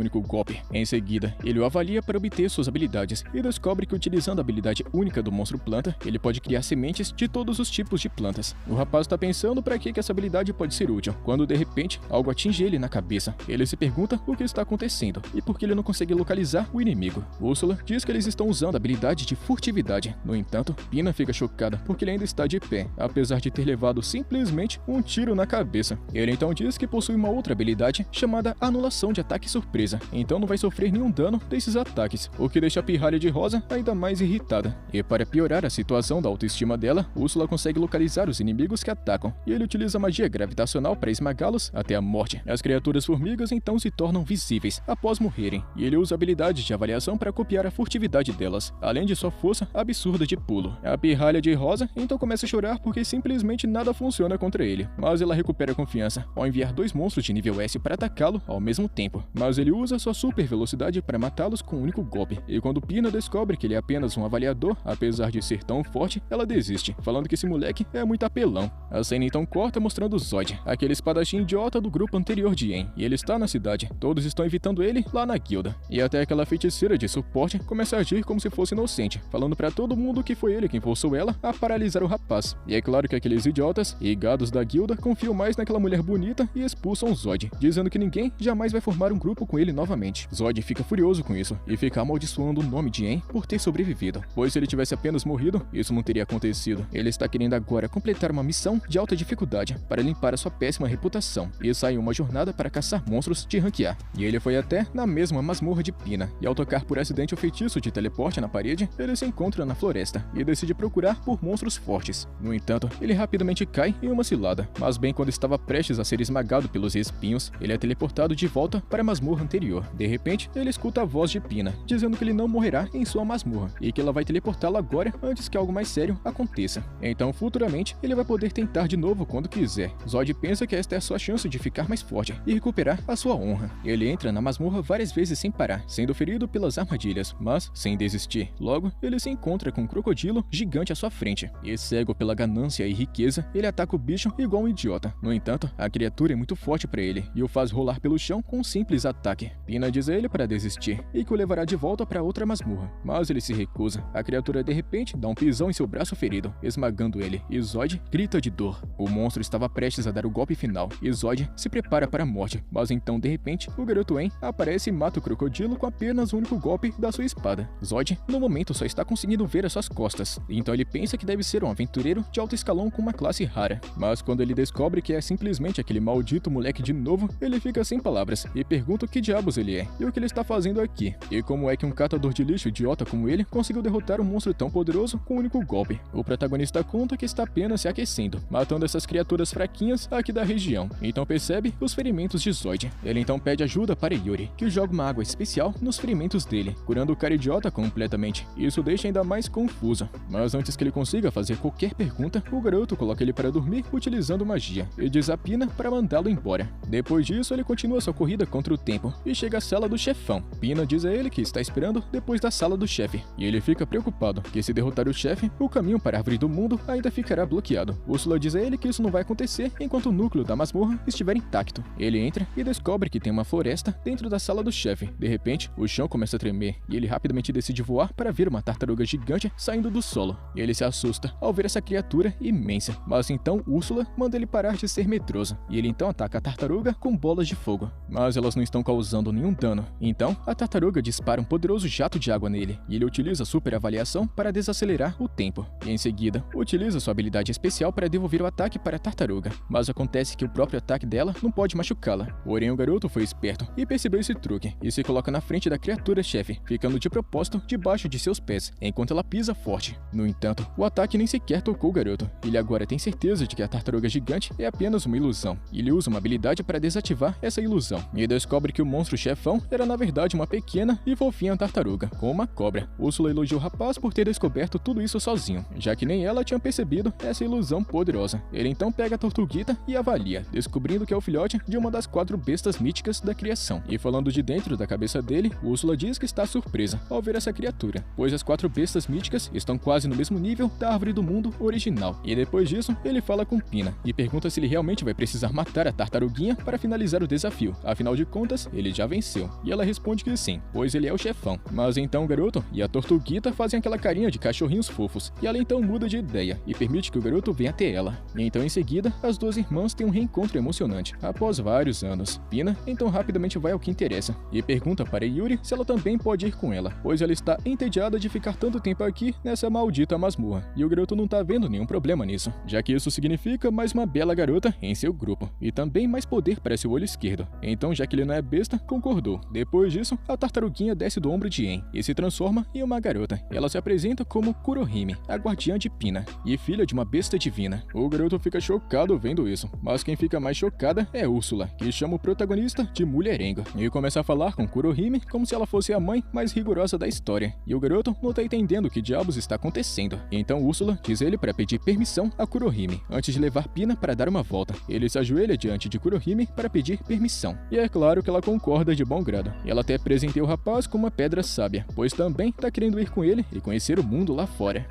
único golpe. Em seguida, ele o avalia para obter suas habilidades e descobre que utilizando a habilidade única do monstro planta, ele pode criar sementes de todos os tipos de plantas. O rapaz está pensando para que essa habilidade pode ser útil, quando de repente algo atinge ele na cabeça. Ele se pergunta o que está acontecendo e por que ele não consegue localizar o inimigo. Úrsula diz que eles estão usando a habilidade de furtividade. No entanto, Pina fica chocada porque ele ainda está de pé, apesar de ter levado simplesmente um tiro na cabeça. Ele então diz que possui uma outra habilidade chamada anulação de ataque surpresa, então não vai sofrer nenhum dano desses ataques, o que deixa deixa a pirralha de rosa ainda mais irritada. E para piorar a situação da autoestima dela, Úrsula consegue localizar os inimigos que atacam, e ele utiliza magia gravitacional para esmagá-los até a morte. As criaturas formigas então se tornam visíveis após morrerem, e ele usa habilidades de avaliação para copiar a furtividade delas, além de sua força absurda de pulo. A pirralha de rosa então começa a chorar porque simplesmente nada funciona contra ele, mas ela recupera a confiança ao enviar 2 monstros de nível S para atacá-lo ao mesmo tempo. Mas ele usa sua super velocidade para matá-los com um único golpe, e quando Pina descobre que ele é apenas um avaliador, apesar de ser tão forte, ela desiste, falando que esse moleque é muito apelão. A cena então corta mostrando Zod, aquele espadachim idiota do grupo anterior de En, e ele está na cidade. Todos estão evitando ele lá na guilda, e até aquela feiticeira de suporte começa a agir como se fosse inocente, falando pra todo mundo que foi ele quem forçou ela a paralisar o rapaz. E é claro que aqueles idiotas e gados da guilda confiam mais naquela mulher bonita e expulsam Zod, dizendo que ninguém jamais vai formar um grupo com ele novamente. Zod fica furioso com isso e fica amaldiçoando o nome de En por ter sobrevivido, pois se ele tivesse apenas morrido, isso não teria acontecido. Ele está querendo agora completar uma missão de alta dificuldade para limpar a sua péssima reputação e sair em uma jornada para caçar monstros de rank A. E ele foi até na mesma masmorra de Pina, e ao tocar por acidente o feitiço de teleporte na parede, ele se encontra na floresta e decide procurar por monstros fortes. No entanto, ele rapidamente cai em uma cilada, mas bem quando estava prestes a ser esmagado pelos espinhos, ele é teleportado de volta para a masmorra anterior. De repente, ele escuta a voz de Pina, dizendo que ele não morrerá em sua masmorra, e que ela vai teleportá-lo agora antes que algo mais sério aconteça. Então, futuramente, ele vai poder tentar de novo quando quiser. Zod pensa que esta é a sua chance de ficar mais forte e recuperar a sua honra. Ele entra na masmorra várias vezes sem parar, sendo ferido pelas armadilhas, mas sem desistir. Logo, ele se encontra com um crocodilo gigante à sua frente, e cego pela ganância e riqueza, ele ataca o bicho igual um idiota. No entanto, a criatura é muito forte para ele, e o faz rolar pelo chão com um simples ataque. Pina diz a ele para desistir, e que o levará de volta para outra masmorra, mas ele se recusa. A criatura de repente dá um pisão em seu braço ferido, esmagando ele, e Zod grita de dor. O monstro estava prestes a dar o golpe final, e Zod se prepara para a morte, mas então de repente, o garoto En aparece e mata o crocodilo com apenas um único golpe da sua espada. Zod, no momento, só está conseguindo ver as suas costas, então ele pensa que deve ser um aventureiro de alto escalão com uma classe rara. Mas quando ele descobre que é simplesmente aquele maldito moleque de novo, ele fica sem palavras e pergunta o que diabos ele é e o que ele está fazendo aqui, e como é que um catador de lixo idiota como ele conseguiu derrotar um monstro tão poderoso com um único golpe. O protagonista conta que está apenas se aquecendo, matando essas criaturas fraquinhas aqui da região, então percebe os ferimentos de Zod. Ele então pede ajuda para Yuri, que joga uma água especial nos ferimentos dele, curando o cara idiota completamente. Isso deixa ainda mais confuso, mas antes que ele consiga fazer qualquer pergunta, o garoto coloca ele para dormir utilizando magia e diz a Pina para mandá-lo embora. Depois disso, ele continua sua corrida contra o tempo e chega à sala do chefão. Pina diz a ele que está esperando depois da sala do chefe, e ele fica preocupado que se derrotar o chefe, o caminho para a árvore do mundo ainda ficará bloqueado. Úrsula diz a ele que isso não vai acontecer enquanto o núcleo da masmorra estiver intacto. Ele entra e descobre que tem uma floresta dentro da sala do chefe. De repente, o chão começa a tremer e ele rapidamente decide voar para ver uma tartaruga gigante saindo do solo. E ele se assusta ao ver essa criatura imensa, mas então Úrsula manda ele parar de ser medroso, e ele então ataca a tartaruga com bolas de fogo. Mas elas não estão causando nenhum dano. Então, a tartaruga dispara um poderoso jato de água nele, e ele utiliza a super avaliação para desacelerar o tempo. E em seguida, utiliza sua habilidade especial para devolver o ataque para a tartaruga. Mas acontece que o próprio ataque dela não pode machucá-la. Porém, o garoto foi esperto e percebeu esse truque, e se coloca na frente da criatura-chefe, ficando de propósito debaixo de seus pés, enquanto ela pisa forte. No entanto, o ataque nem sequer tocou o garoto. Ele agora tem certeza de que a tartaruga gigante é apenas uma ilusão, e ele usa uma habilidade para desativar essa ilusão, e descobre que o monstro chefão era na verdade uma pequena e fofinha tartaruga, com uma cobra. Úrsula elogia o rapaz por ter descoberto tudo isso sozinho, já que nem ela tinha percebido essa ilusão poderosa. Ele então pega a tortuguita e avalia, descobrindo que é o filhote de uma das 4 bestas míticas da criação. E falando de dentro da cabeça dele, Úrsula diz que está surpresa ao ver essa criatura, pois as 4 bestas míticas estão quase no mesmo nível da árvore do mundo original. E depois disso, ele fala com Pina e pergunta se ele realmente vai precisar matar a tartaruguinha para finalizar o desafio. Afinal de contas, ele já venceu. E ela responde que sim, pois ele é o chefão. Mas então o garoto e a tortuguita fazem aquela carinha de cachorrinhos fofos, e ela então muda de ideia e permite que o garoto venha até ela. E então em seguida, as 2 irmãs têm um reencontro emocionante após vários anos. Pina então rapidamente vai ao que interessa e pergunta para Yuri se ela também pode ir com ela, pois ela está entediada de ficar tanto tempo aqui nessa maldita masmorra, e o garoto não tá vendo nenhum problema nisso, já que isso significa mais uma bela garota em seu grupo, e também mais poder para seu olho esquerdo. Então, já que ele não é besta, concordou. Depois disso, a tartaruguinha desce do ombro de de En e se transforma em uma garota. Ela se apresenta como Kurohime, a guardiã de Pina, e filha de uma besta divina. O garoto fica chocado vendo isso, mas quem fica mais chocada é Úrsula, que chama o protagonista de mulherengo, e começa a falar com Kurohime como se ela fosse a mãe mais rigorosa da história. E o garoto não tá entendendo o que diabos está acontecendo. Então Úrsula diz ele para pedir permissão a Kurohime antes de levar Pina para dar uma volta. Ele se ajoelha diante de Kurohime para pedir permissão. E é claro que ela concorda de bom grado. E ela até presenteia o rapaz com uma pedra sábia, pois também tá querendo ir com ele e conhecer o mundo lá fora.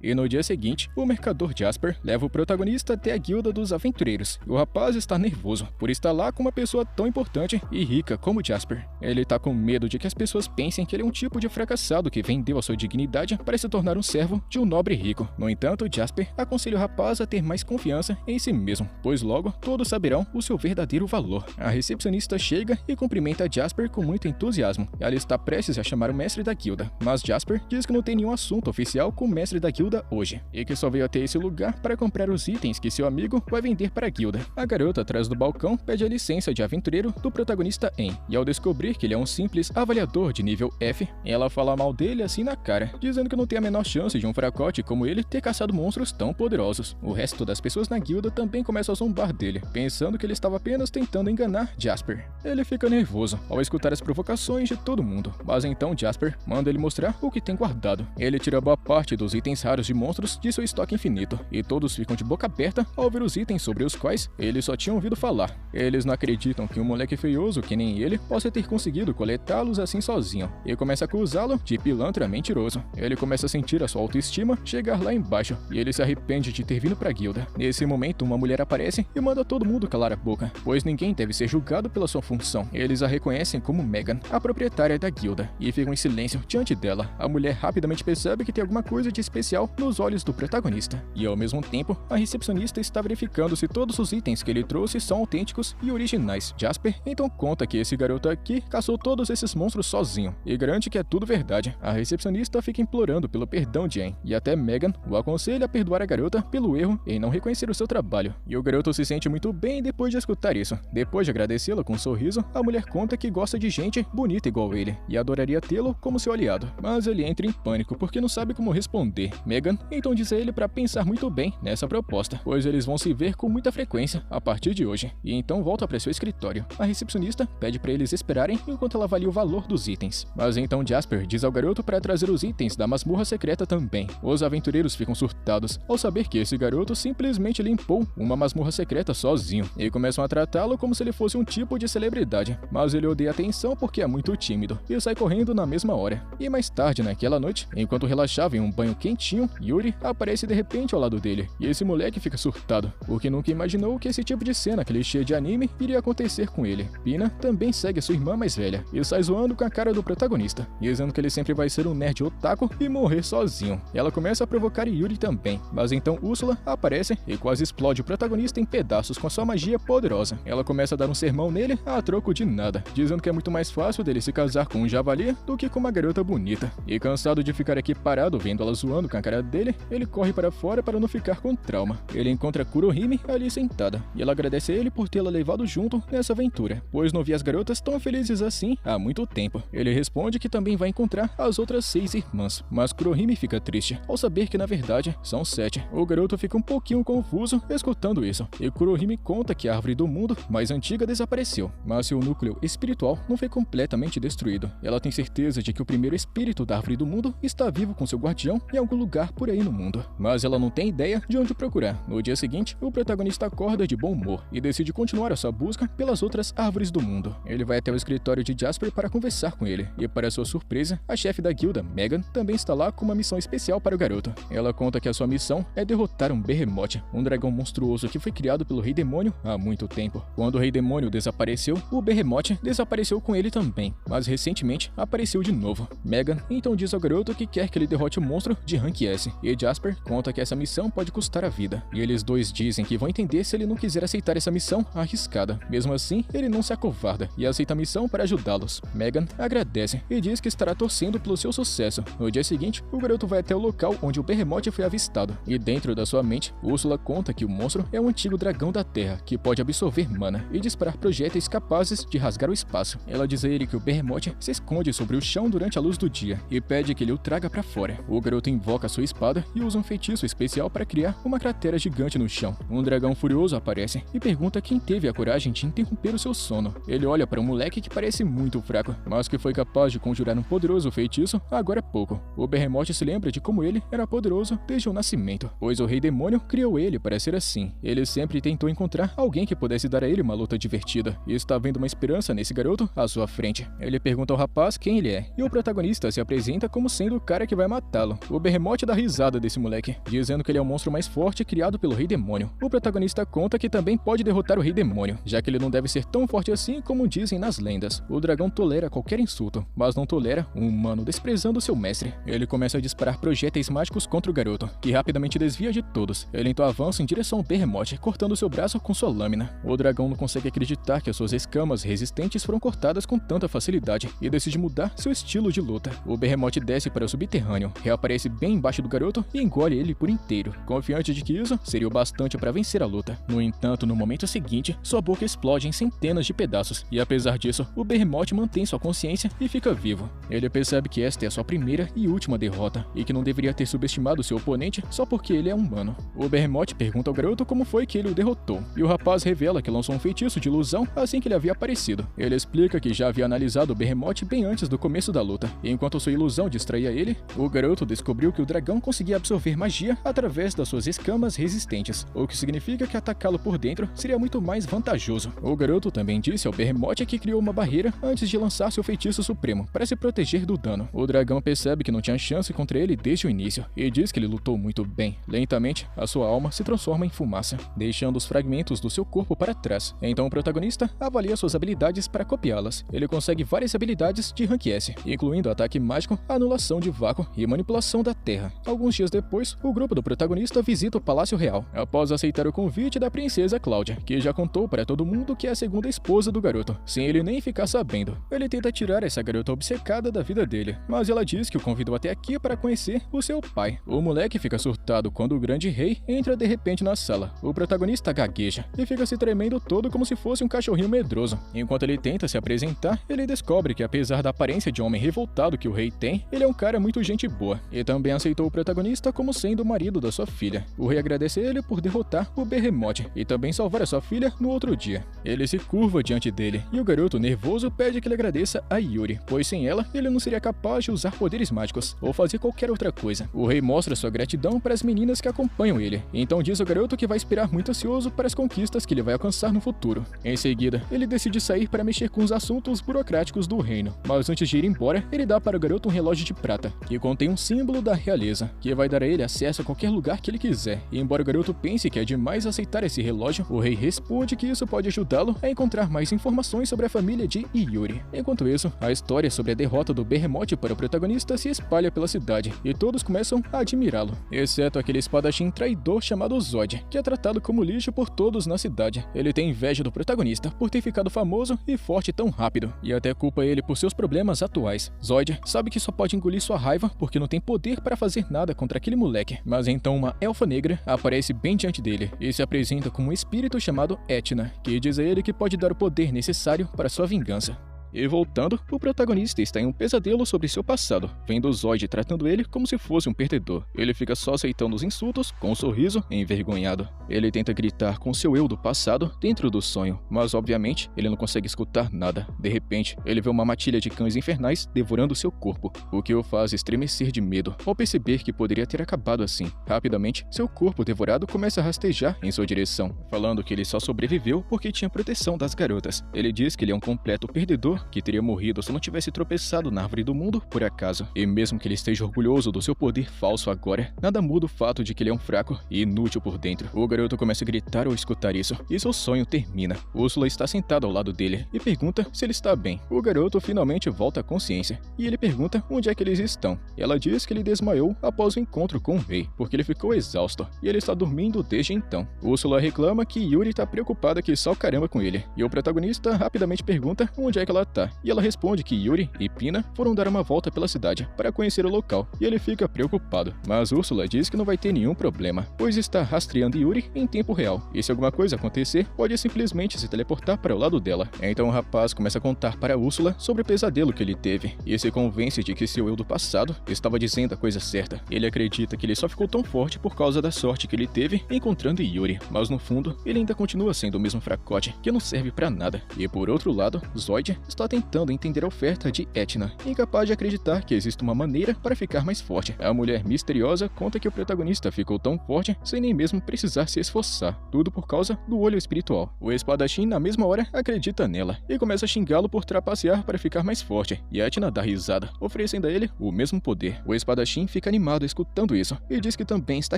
E no dia seguinte, o mercador Jasper leva o protagonista até a guilda dos aventureiros. E o rapaz está nervoso por estar lá com uma pessoa tão importante e rica como Jasper. Ele tá com medo de que as pessoas pensem que ele é um tipo de fracassado que vendeu a sua dignidade para se tornar um servo de um nobre rico. No entanto, Jasper aconselha o rapaz a ter mais confiança em si mesmo, pois logo todos saberão o seu verdadeiro valor. A recepcionista chega e cumprimenta Jasper com muito entusiasmo. Ela está prestes a chamar o mestre da guilda, mas Jasper diz que não tem nenhum assunto oficial com o mestre da guilda hoje, e que só veio até esse lugar para comprar os itens que seu amigo vai vender para a guilda. A garota atrás do balcão pede a licença de aventureiro do protagonista En, e ao descobrir que ele é um simples avaliador de nível F, ela fala mal dele assim na cara, dizendo que não tem a menor chance de um fracote como ele ter caçado monstros tão poderosos. O resto das pessoas na guilda também começam a zombar dele, pensando que ele estava apenas tentando enganar Jasper. Ele fica nervoso ao escutar as provocações de todo mundo, mas então Jasper manda ele mostrar o que tem guardado. Ele tira boa parte dos itens raros de monstros de seu estoque infinito, e todos ficam de boca aberta ao ver os itens sobre os quais eles só tinham ouvido falar. Eles não acreditam que um moleque feioso que nem ele possa ter conseguido coletá-los assim sozinho, e começa a acusá-lo de pilantra mentiroso. Ele começa a sentir a sua autoestima chegar lá embaixo, e ele se arrepende de ter vindo pra guilda. Nesse momento, uma mulher aparece e manda todo mundo calar a boca, pois ninguém deve ser julgado pela sua função. Eles a reconhecem como Megan, a proprietária da guilda, e ficam em silêncio diante dela. A mulher rapidamente percebe que tem alguma coisa de especial nos olhos do protagonista, e ao mesmo tempo, a recepcionista está verificando se todos os itens que ele trouxe são autênticos e originais. Jasper então conta que esse garoto aqui caçou todos esses monstros sozinho, e garante que é tudo verdade. A recepcionista fica implorando pelo perdão de En, e até Megan o aconselha a perdoar a garota pelo erro em não reconhecer o seu trabalho. E o garoto se sente muito bem depois de escutar isso. Depois de agradecê-la com um sorriso, a mulher conta que gosta de gente bonita igual ele, e adoraria tê-lo como seu aliado. Mas ele entra em pânico porque não sabe como responder. Megan então diz a ele para pensar muito bem nessa proposta, pois eles vão se ver com muita frequência a partir de hoje, e então volta para seu escritório. A recepcionista pede para eles esperarem enquanto ela avalia o valor dos itens. Mas então Jasper diz ao garoto para trazer os itens da masmorra secreta também. Os aventureiros ficam surtados ao saber que esse garoto simplesmente limpou uma masmorra secreta sozinho, e começam a tratá-lo como se ele fosse um tipo de celebridade. Mas ele odeia atenção porque é muito tímido, e sai correndo na mesma hora. E mais tarde naquela noite, enquanto relaxava em um banho quentinho, Yuri aparece de repente ao lado dele, e esse moleque fica surtado, porque nunca imaginou que esse tipo de cena clichê de anime iria acontecer com ele. Pina também segue sua irmã mais velha, e sai zoando com a cara do protagonista, dizendo que ele sempre vai ser um nerd otaku e morrer sozinho. Ela começa a provocar Yuri também, mas então Úrsula aparece e quase explode o protagonista em pedaços com a sua magia poderosa. Ela começa a dar um sermão nele a troco de nada, dizendo que é muito mais fácil dele se casar com um javali do que com uma garota bonita. E cansado de ficar aqui parado vendo ela zoando com a cara dele, ele corre para fora para não ficar com trauma. Ele encontra Kurohime ali sentada, e ela agradece a ele por tê-la levado junto nessa aventura, pois não via as garotas tão felizes assim há muito tempo. Ele responde que também vai encontrar as outras 6 irmãs, mas Kurohime fica triste ao saber que na verdade são 7. O garoto fica um pouquinho confuso escutando isso, e Kurohime conta que a árvore do mundo mais antiga desapareceu, mas seu núcleo espiritual não foi completamente destruído. Ela tem certeza de que o primeiro espírito da árvore do mundo está vivo com seu guardião em algum lugar por aí no mundo, mas ela não tem ideia de onde procurar. No dia seguinte, o protagonista acorda de bom humor e decide continuar a sua busca pelas outras árvores do mundo. Ele vai até o escritório de Jasper para conversar com ele, e para sua surpresa, a chefe da guilda, Megan, também está lá com uma missão especial para o garoto. Ela conta que a sua missão é derrotar um Behemoth, um dragão monstruoso que foi criado pelo Rei Demônio há muito tempo. Quando o Rei Demônio desapareceu, o Behemoth desapareceu com ele também, mas recentemente apareceu de novo. Megan então diz ao garoto que quer que ele derrote o monstro de rank enlouquece, e Jasper conta que essa missão pode custar a vida. E eles dois dizem que vão entender se ele não quiser aceitar essa missão arriscada. Mesmo assim, ele não se acovarda e aceita a missão para ajudá-los. Megan agradece e diz que estará torcendo pelo seu sucesso. No dia seguinte, o garoto vai até o local onde o Behemoth foi avistado, e dentro da sua mente, Úrsula conta que o monstro é um antigo dragão da Terra que pode absorver mana e disparar projéteis capazes de rasgar o espaço. Ela diz a ele que o Behemoth se esconde sobre o chão durante a luz do dia e pede que ele o traga para fora. O garoto invoca sua espada e usa um feitiço especial para criar uma cratera gigante no chão. Um dragão furioso aparece e pergunta quem teve a coragem de interromper o seu sono. Ele olha para um moleque que parece muito fraco, mas que foi capaz de conjurar um poderoso feitiço agora há pouco. O Behemoth se lembra de como ele era poderoso desde o nascimento, pois o Rei Demônio criou ele para ser assim. Ele sempre tentou encontrar alguém que pudesse dar a ele uma luta divertida, e está vendo uma esperança nesse garoto à sua frente. Ele pergunta ao rapaz quem ele é, e o protagonista se apresenta como sendo o cara que vai matá-lo. O Behemoth dá risada desse moleque, dizendo que ele é o monstro mais forte criado pelo Rei Demônio. O protagonista conta que também pode derrotar o Rei Demônio, já que ele não deve ser tão forte assim como dizem nas lendas. O dragão tolera qualquer insulto, mas não tolera um humano desprezando seu mestre. Ele começa a disparar projéteis mágicos contra o garoto, que rapidamente desvia de todos. Ele então avança em direção ao Behemoth, cortando seu braço com sua lâmina. O dragão não consegue acreditar que as suas escamas resistentes foram cortadas com tanta facilidade e decide mudar seu estilo de luta. O Behemoth desce para o subterrâneo, reaparece bem embaixo do garoto e engole ele por inteiro, confiante de que isso seria o bastante para vencer a luta. No entanto, no momento seguinte, sua boca explode em centenas de pedaços, e apesar disso, o Behemoth mantém sua consciência e fica vivo. Ele percebe que esta é a sua primeira e última derrota, e que não deveria ter subestimado seu oponente só porque ele é humano. O Behemoth pergunta ao garoto como foi que ele o derrotou, e o rapaz revela que lançou um feitiço de ilusão assim que ele havia aparecido. Ele explica que já havia analisado o Behemoth bem antes do começo da luta, e enquanto sua ilusão distraía ele, o garoto descobriu que o dragão conseguia absorver magia através das suas escamas resistentes, o que significa que atacá-lo por dentro seria muito mais vantajoso. O garoto também disse ao Behemoth que criou uma barreira antes de lançar seu feitiço supremo para se proteger do dano. O dragão percebe que não tinha chance contra ele desde o início e diz que ele lutou muito bem. Lentamente, a sua alma se transforma em fumaça, deixando os fragmentos do seu corpo para trás. Então o protagonista avalia suas habilidades para copiá-las. Ele consegue várias habilidades de Rank S, incluindo ataque mágico, anulação de vácuo e manipulação da terra. Alguns dias depois, o grupo do protagonista visita o Palácio Real, após aceitar o convite da princesa Cláudia, que já contou para todo mundo que é a segunda esposa do garoto, sem ele nem ficar sabendo. Ele tenta tirar essa garota obcecada da vida dele, mas ela diz que o convidou até aqui para conhecer o seu pai. O moleque fica surtado quando o grande rei entra de repente na sala. O protagonista gagueja e fica se tremendo todo como se fosse um cachorrinho medroso. Enquanto ele tenta se apresentar, ele descobre que apesar da aparência de homem revoltado que o rei tem, ele é um cara muito gente boa, e também aceitou o protagonista como sendo o marido da sua filha. O rei agradece ele por derrotar o Behemoth e também salvar a sua filha no outro dia. Ele se curva diante dele, e o garoto nervoso pede que ele agradeça a Yuri, pois sem ela, ele não seria capaz de usar poderes mágicos ou fazer qualquer outra coisa. O rei mostra sua gratidão para as meninas que acompanham ele, então diz ao garoto que vai esperar muito ansioso para as conquistas que ele vai alcançar no futuro. Em seguida, ele decide sair para mexer com os assuntos burocráticos do reino, mas antes de ir embora, ele dá para o garoto um relógio de prata, que contém um símbolo da realeza, que vai dar a ele acesso a qualquer lugar que ele quiser. E embora o garoto pense que é demais aceitar esse relógio, o rei responde que isso pode ajudá-lo a encontrar mais informações sobre a família de Yuri. Enquanto isso, a história sobre a derrota do Behemoth para o protagonista se espalha pela cidade, e todos começam a admirá-lo, exceto aquele espadachim traidor chamado Zod, que é tratado como lixo por todos na cidade. Ele tem inveja do protagonista por ter ficado famoso e forte tão rápido, e até culpa ele por seus problemas atuais. Zod sabe que só pode engolir sua raiva porque não tem poder para fazer nada contra aquele moleque, mas então uma elfa negra aparece bem diante dele e se apresenta como um espírito chamado Etna, que diz a ele que pode dar o poder necessário para sua vingança. E voltando, o protagonista está em um pesadelo sobre seu passado, vendo o Zod tratando ele como se fosse um perdedor. Ele fica só aceitando os insultos, com um sorriso envergonhado. Ele tenta gritar com seu eu do passado dentro do sonho, mas obviamente ele não consegue escutar nada. De repente, ele vê uma matilha de cães infernais devorando seu corpo, o que o faz estremecer de medo, ao perceber que poderia ter acabado assim. Rapidamente, seu corpo devorado começa a rastejar em sua direção, falando que ele só sobreviveu porque tinha proteção das garotas. Ele diz que ele é um completo perdedor que teria morrido se não tivesse tropeçado na árvore do mundo por acaso. E mesmo que ele esteja orgulhoso do seu poder falso agora, nada muda o fato de que ele é um fraco e inútil por dentro. O garoto começa a gritar ao escutar isso, e seu sonho termina. Úrsula está sentada ao lado dele e pergunta se ele está bem. O garoto finalmente volta à consciência, e ele pergunta onde é que eles estão. Ela diz que ele desmaiou após o encontro com o rei, porque ele ficou exausto, e ele está dormindo desde então. Úrsula reclama que Yuri está preocupada que só o caramba com ele, e o protagonista rapidamente pergunta onde é que ela tá, e ela responde que Yuri e Pina foram dar uma volta pela cidade para conhecer o local, e ele fica preocupado. Mas Úrsula diz que não vai ter nenhum problema, pois está rastreando Yuri em tempo real, e se alguma coisa acontecer, pode simplesmente se teleportar para o lado dela. Então o rapaz começa a contar para Úrsula sobre o pesadelo que ele teve, e se convence de que seu eu do passado estava dizendo a coisa certa. Ele acredita que ele só ficou tão forte por causa da sorte que ele teve encontrando Yuri, mas no fundo, ele ainda continua sendo o mesmo fracote, que não serve pra nada. E por outro lado, Zoid está tentando entender a oferta de Etna, incapaz de acreditar que existe uma maneira para ficar mais forte. A mulher misteriosa conta que o protagonista ficou tão forte sem nem mesmo precisar se esforçar, tudo por causa do olho espiritual. O espadachim, na mesma hora, acredita nela e começa a xingá-lo por trapacear para ficar mais forte, e Etna dá risada, oferecendo a ele o mesmo poder. O espadachim fica animado escutando isso e diz que também está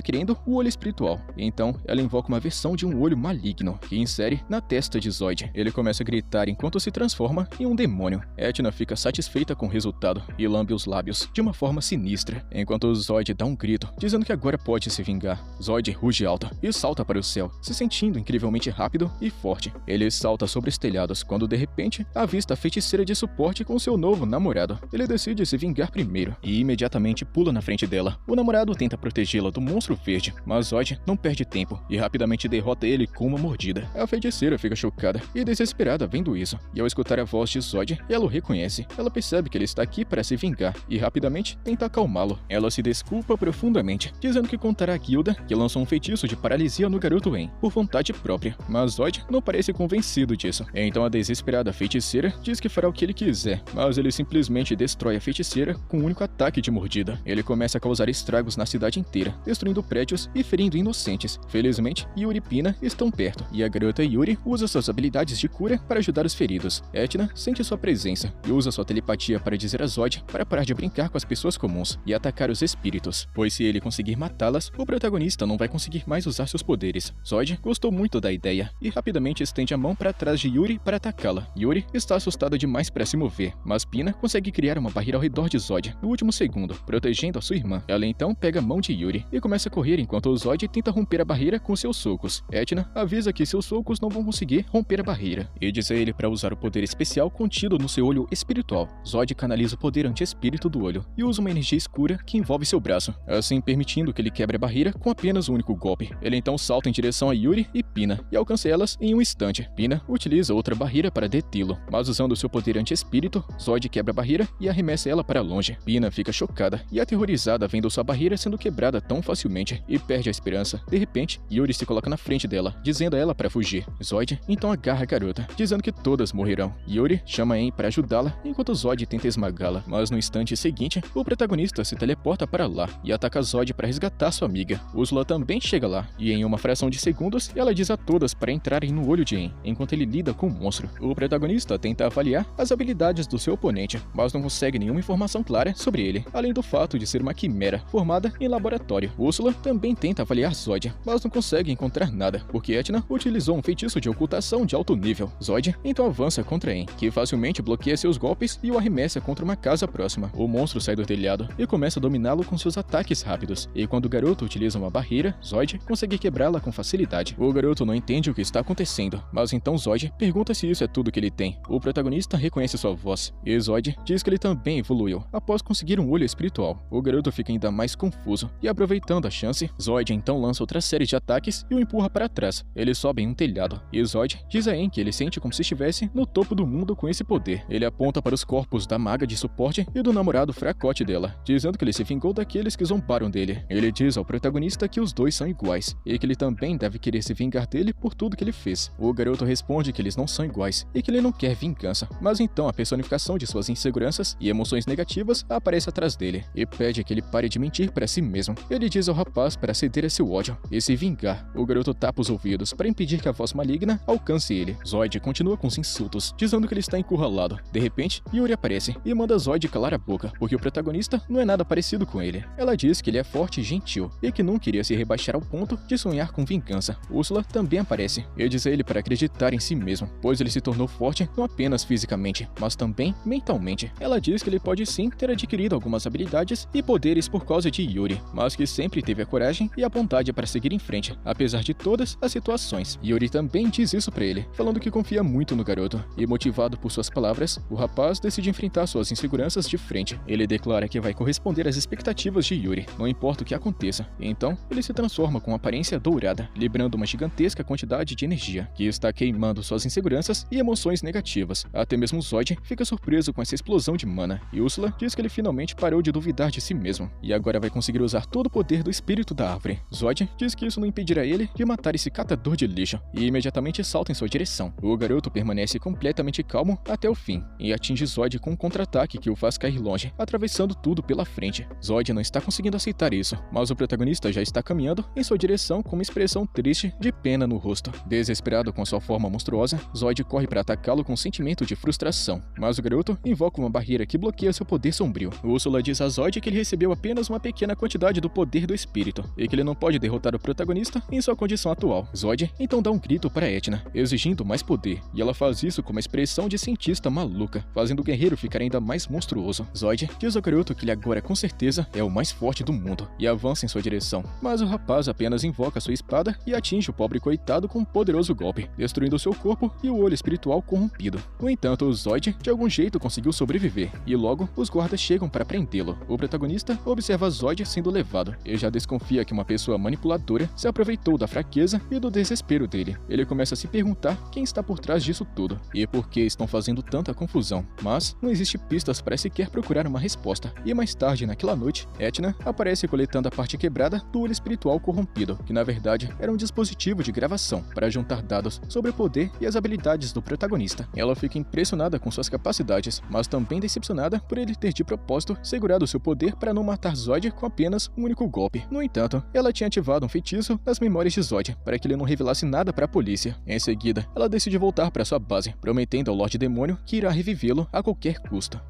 querendo o olho espiritual. Então, ela invoca uma versão de um olho maligno que insere na testa de Zoid. Ele começa a gritar enquanto se transforma em um demônio. Etna fica satisfeita com o resultado e lambe os lábios de uma forma sinistra, enquanto Zoid dá um grito, dizendo que agora pode se vingar. Zoid ruge alto e salta para o céu, se sentindo incrivelmente rápido e forte. Ele salta sobre os telhados quando, de repente, avista a feiticeira de suporte com seu novo namorado. Ele decide se vingar primeiro e imediatamente pula na frente dela. O namorado tenta protegê-la do monstro verde, mas Zoid não perde tempo e rapidamente derrota ele com uma mordida. A feiticeira fica chocada e desesperada vendo isso, e ao escutar a voz de Zoid, ela o reconhece. Ela percebe que ele está aqui para se vingar e rapidamente tenta acalmá-lo. Ela se desculpa profundamente, dizendo que contará à guilda que lançou um feitiço de paralisia no garoto En, por vontade própria, mas Zoid não parece convencido disso. Então a desesperada feiticeira diz que fará o que ele quiser, mas ele simplesmente destrói a feiticeira com um único ataque de mordida. Ele começa a causar estragos na cidade inteira, destruindo prédios e ferindo inocentes. Felizmente, Yuri e Pina estão perto, e a garota Yuri usa suas habilidades de cura para ajudar os feridos. Etna sente sua presença e usa sua telepatia para dizer a Zoid para parar de brincar com as pessoas comuns e atacar os espíritos, pois se ele conseguir matá-las, o protagonista não vai conseguir mais usar seus poderes. Zoid gostou muito da ideia e rapidamente estende a mão para trás de Yuri para atacá-la. Yuri está assustada demais para se mover, mas Pina consegue criar uma barreira ao redor de Zoid no último segundo, protegendo a sua irmã. Ela então pega a mão de Yuri e começa a correr enquanto o Zoid tenta romper a barreira com seus socos. Etna avisa que seus socos não vão conseguir romper a barreira e diz a ele para usar o poder especial contido no seu olho espiritual. Zoid canaliza o poder anti-espírito do olho e usa uma energia escura que envolve seu braço, assim permitindo que ele quebre a barreira com apenas um único golpe. Ele então salta em direção a Yuri e Pina e alcança elas em um instante. Pina utiliza outra barreira para detê-lo, mas usando seu poder anti-espírito, Zoid quebra a barreira e arremessa ela para longe. Pina fica chocada e aterrorizada vendo sua barreira sendo quebrada tão facilmente e perde a esperança. De repente, Yuri se coloca na frente dela, dizendo a ela para fugir. Zoid então agarra a garota, dizendo que todas morrerão. Yuri chama En para ajudá-la, enquanto Zoid tenta esmagá-la, mas no instante seguinte, o protagonista se teleporta para lá e ataca Zoid para resgatar sua amiga. Úrsula também chega lá, e em uma fração de segundos, ela diz a todas para entrarem no olho de En, enquanto ele lida com o monstro. O protagonista tenta avaliar as habilidades do seu oponente, mas não consegue nenhuma informação clara sobre ele, além do fato de ser uma quimera formada em laboratório. Úrsula também tenta avaliar Zoid, mas não consegue encontrar nada, porque Etna utilizou um feitiço de ocultação de alto nível. Zoid então avança contra En, que facilmente bloqueia seus golpes e o arremessa contra uma casa próxima. O monstro sai do telhado e começa a dominá-lo com seus ataques rápidos, e quando o garoto utiliza uma barreira, Zoid consegue quebrá-la com facilidade. O garoto não entende o que está acontecendo, mas então Zoid pergunta se isso é tudo que ele tem. O protagonista reconhece sua voz, e Zoid diz que ele também evoluiu após conseguir um olho espiritual. O garoto fica ainda mais confuso, e aproveitando a chance, Zoid então lança outra série de ataques e o empurra para trás. Ele sobe em um telhado, e Zoid diz a En que ele sente como se estivesse no topo do mundo com esse poder. Ele aponta para os corpos da maga de suporte e do namorado fracote dela, dizendo que ele se vingou daqueles que zombaram dele. Ele diz ao protagonista que os dois são iguais, e que ele também deve querer se vingar dele por tudo que ele fez. O garoto responde que eles não são iguais, e que ele não quer vingança, mas então a personificação de suas inseguranças e emoções negativas aparece atrás dele, e pede que ele pare de mentir para si mesmo. Ele diz ao rapaz para ceder a seu ódio e se vingar. O garoto tapa os ouvidos para impedir que a voz maligna alcance ele. Zoid continua com os insultos, dizendo que ele está está encurralado. De repente, Yuri aparece e manda Zod calar a boca, porque o protagonista não é nada parecido com ele. Ela diz que ele é forte e gentil, e que nunca iria se rebaixar ao ponto de sonhar com vingança. Úrsula também aparece e diz a ele para acreditar em si mesmo, pois ele se tornou forte não apenas fisicamente, mas também mentalmente. Ela diz que ele pode sim ter adquirido algumas habilidades e poderes por causa de Yuri, mas que sempre teve a coragem e a vontade para seguir em frente, apesar de todas as situações. Yuri também diz isso para ele, falando que confia muito no garoto, e motivado por suas palavras, o rapaz decide enfrentar suas inseguranças de frente. Ele declara que vai corresponder às expectativas de Yuri, não importa o que aconteça. Então, ele se transforma com aparência dourada, liberando uma gigantesca quantidade de energia, que está queimando suas inseguranças e emoções negativas. Até mesmo Zod fica surpreso com essa explosão de mana, e Úrsula diz que ele finalmente parou de duvidar de si mesmo, e agora vai conseguir usar todo o poder do espírito da árvore. Zod diz que isso não impedirá ele de matar esse catador de lixo, e imediatamente salta em sua direção. O garoto permanece completamente calmo até o fim, e atinge Zod com um contra-ataque que o faz cair longe, atravessando tudo pela frente. Zod não está conseguindo aceitar isso, mas o protagonista já está caminhando em sua direção com uma expressão triste de pena no rosto. Desesperado com sua forma monstruosa, Zod corre para atacá-lo com um sentimento de frustração, mas o garoto invoca uma barreira que bloqueia seu poder sombrio. Úrsula diz a Zod que ele recebeu apenas uma pequena quantidade do poder do espírito, e que ele não pode derrotar o protagonista em sua condição atual. Zod então dá um grito para Etna, exigindo mais poder, e ela faz isso com uma expressão de cientista maluca, fazendo o guerreiro ficar ainda mais monstruoso. Zod diz ao garoto que ele agora com certeza é o mais forte do mundo, e avança em sua direção, mas o rapaz apenas invoca sua espada e atinge o pobre coitado com um poderoso golpe, destruindo seu corpo e o olho espiritual corrompido. No entanto, o Zod de algum jeito conseguiu sobreviver, e logo os guardas chegam para prendê-lo. O protagonista observa Zod sendo levado, e já desconfia que uma pessoa manipuladora se aproveitou da fraqueza e do desespero dele. Ele começa a se perguntar quem está por trás disso tudo, e por que estão fazendo tanta confusão, mas não existe pistas para sequer procurar uma resposta. E mais tarde naquela noite, Etna aparece coletando a parte quebrada do olho espiritual corrompido, que na verdade era um dispositivo de gravação para juntar dados sobre o poder e as habilidades do protagonista. Ela fica impressionada com suas capacidades, mas também decepcionada por ele ter de propósito segurado seu poder para não matar Zod com apenas um único golpe. No entanto, ela tinha ativado um feitiço nas memórias de Zod para que ele não revelasse nada para a polícia. Em seguida, ela decide voltar para sua base, prometendo ao Lorde Demônio que irá revivê-lo a qualquer custo.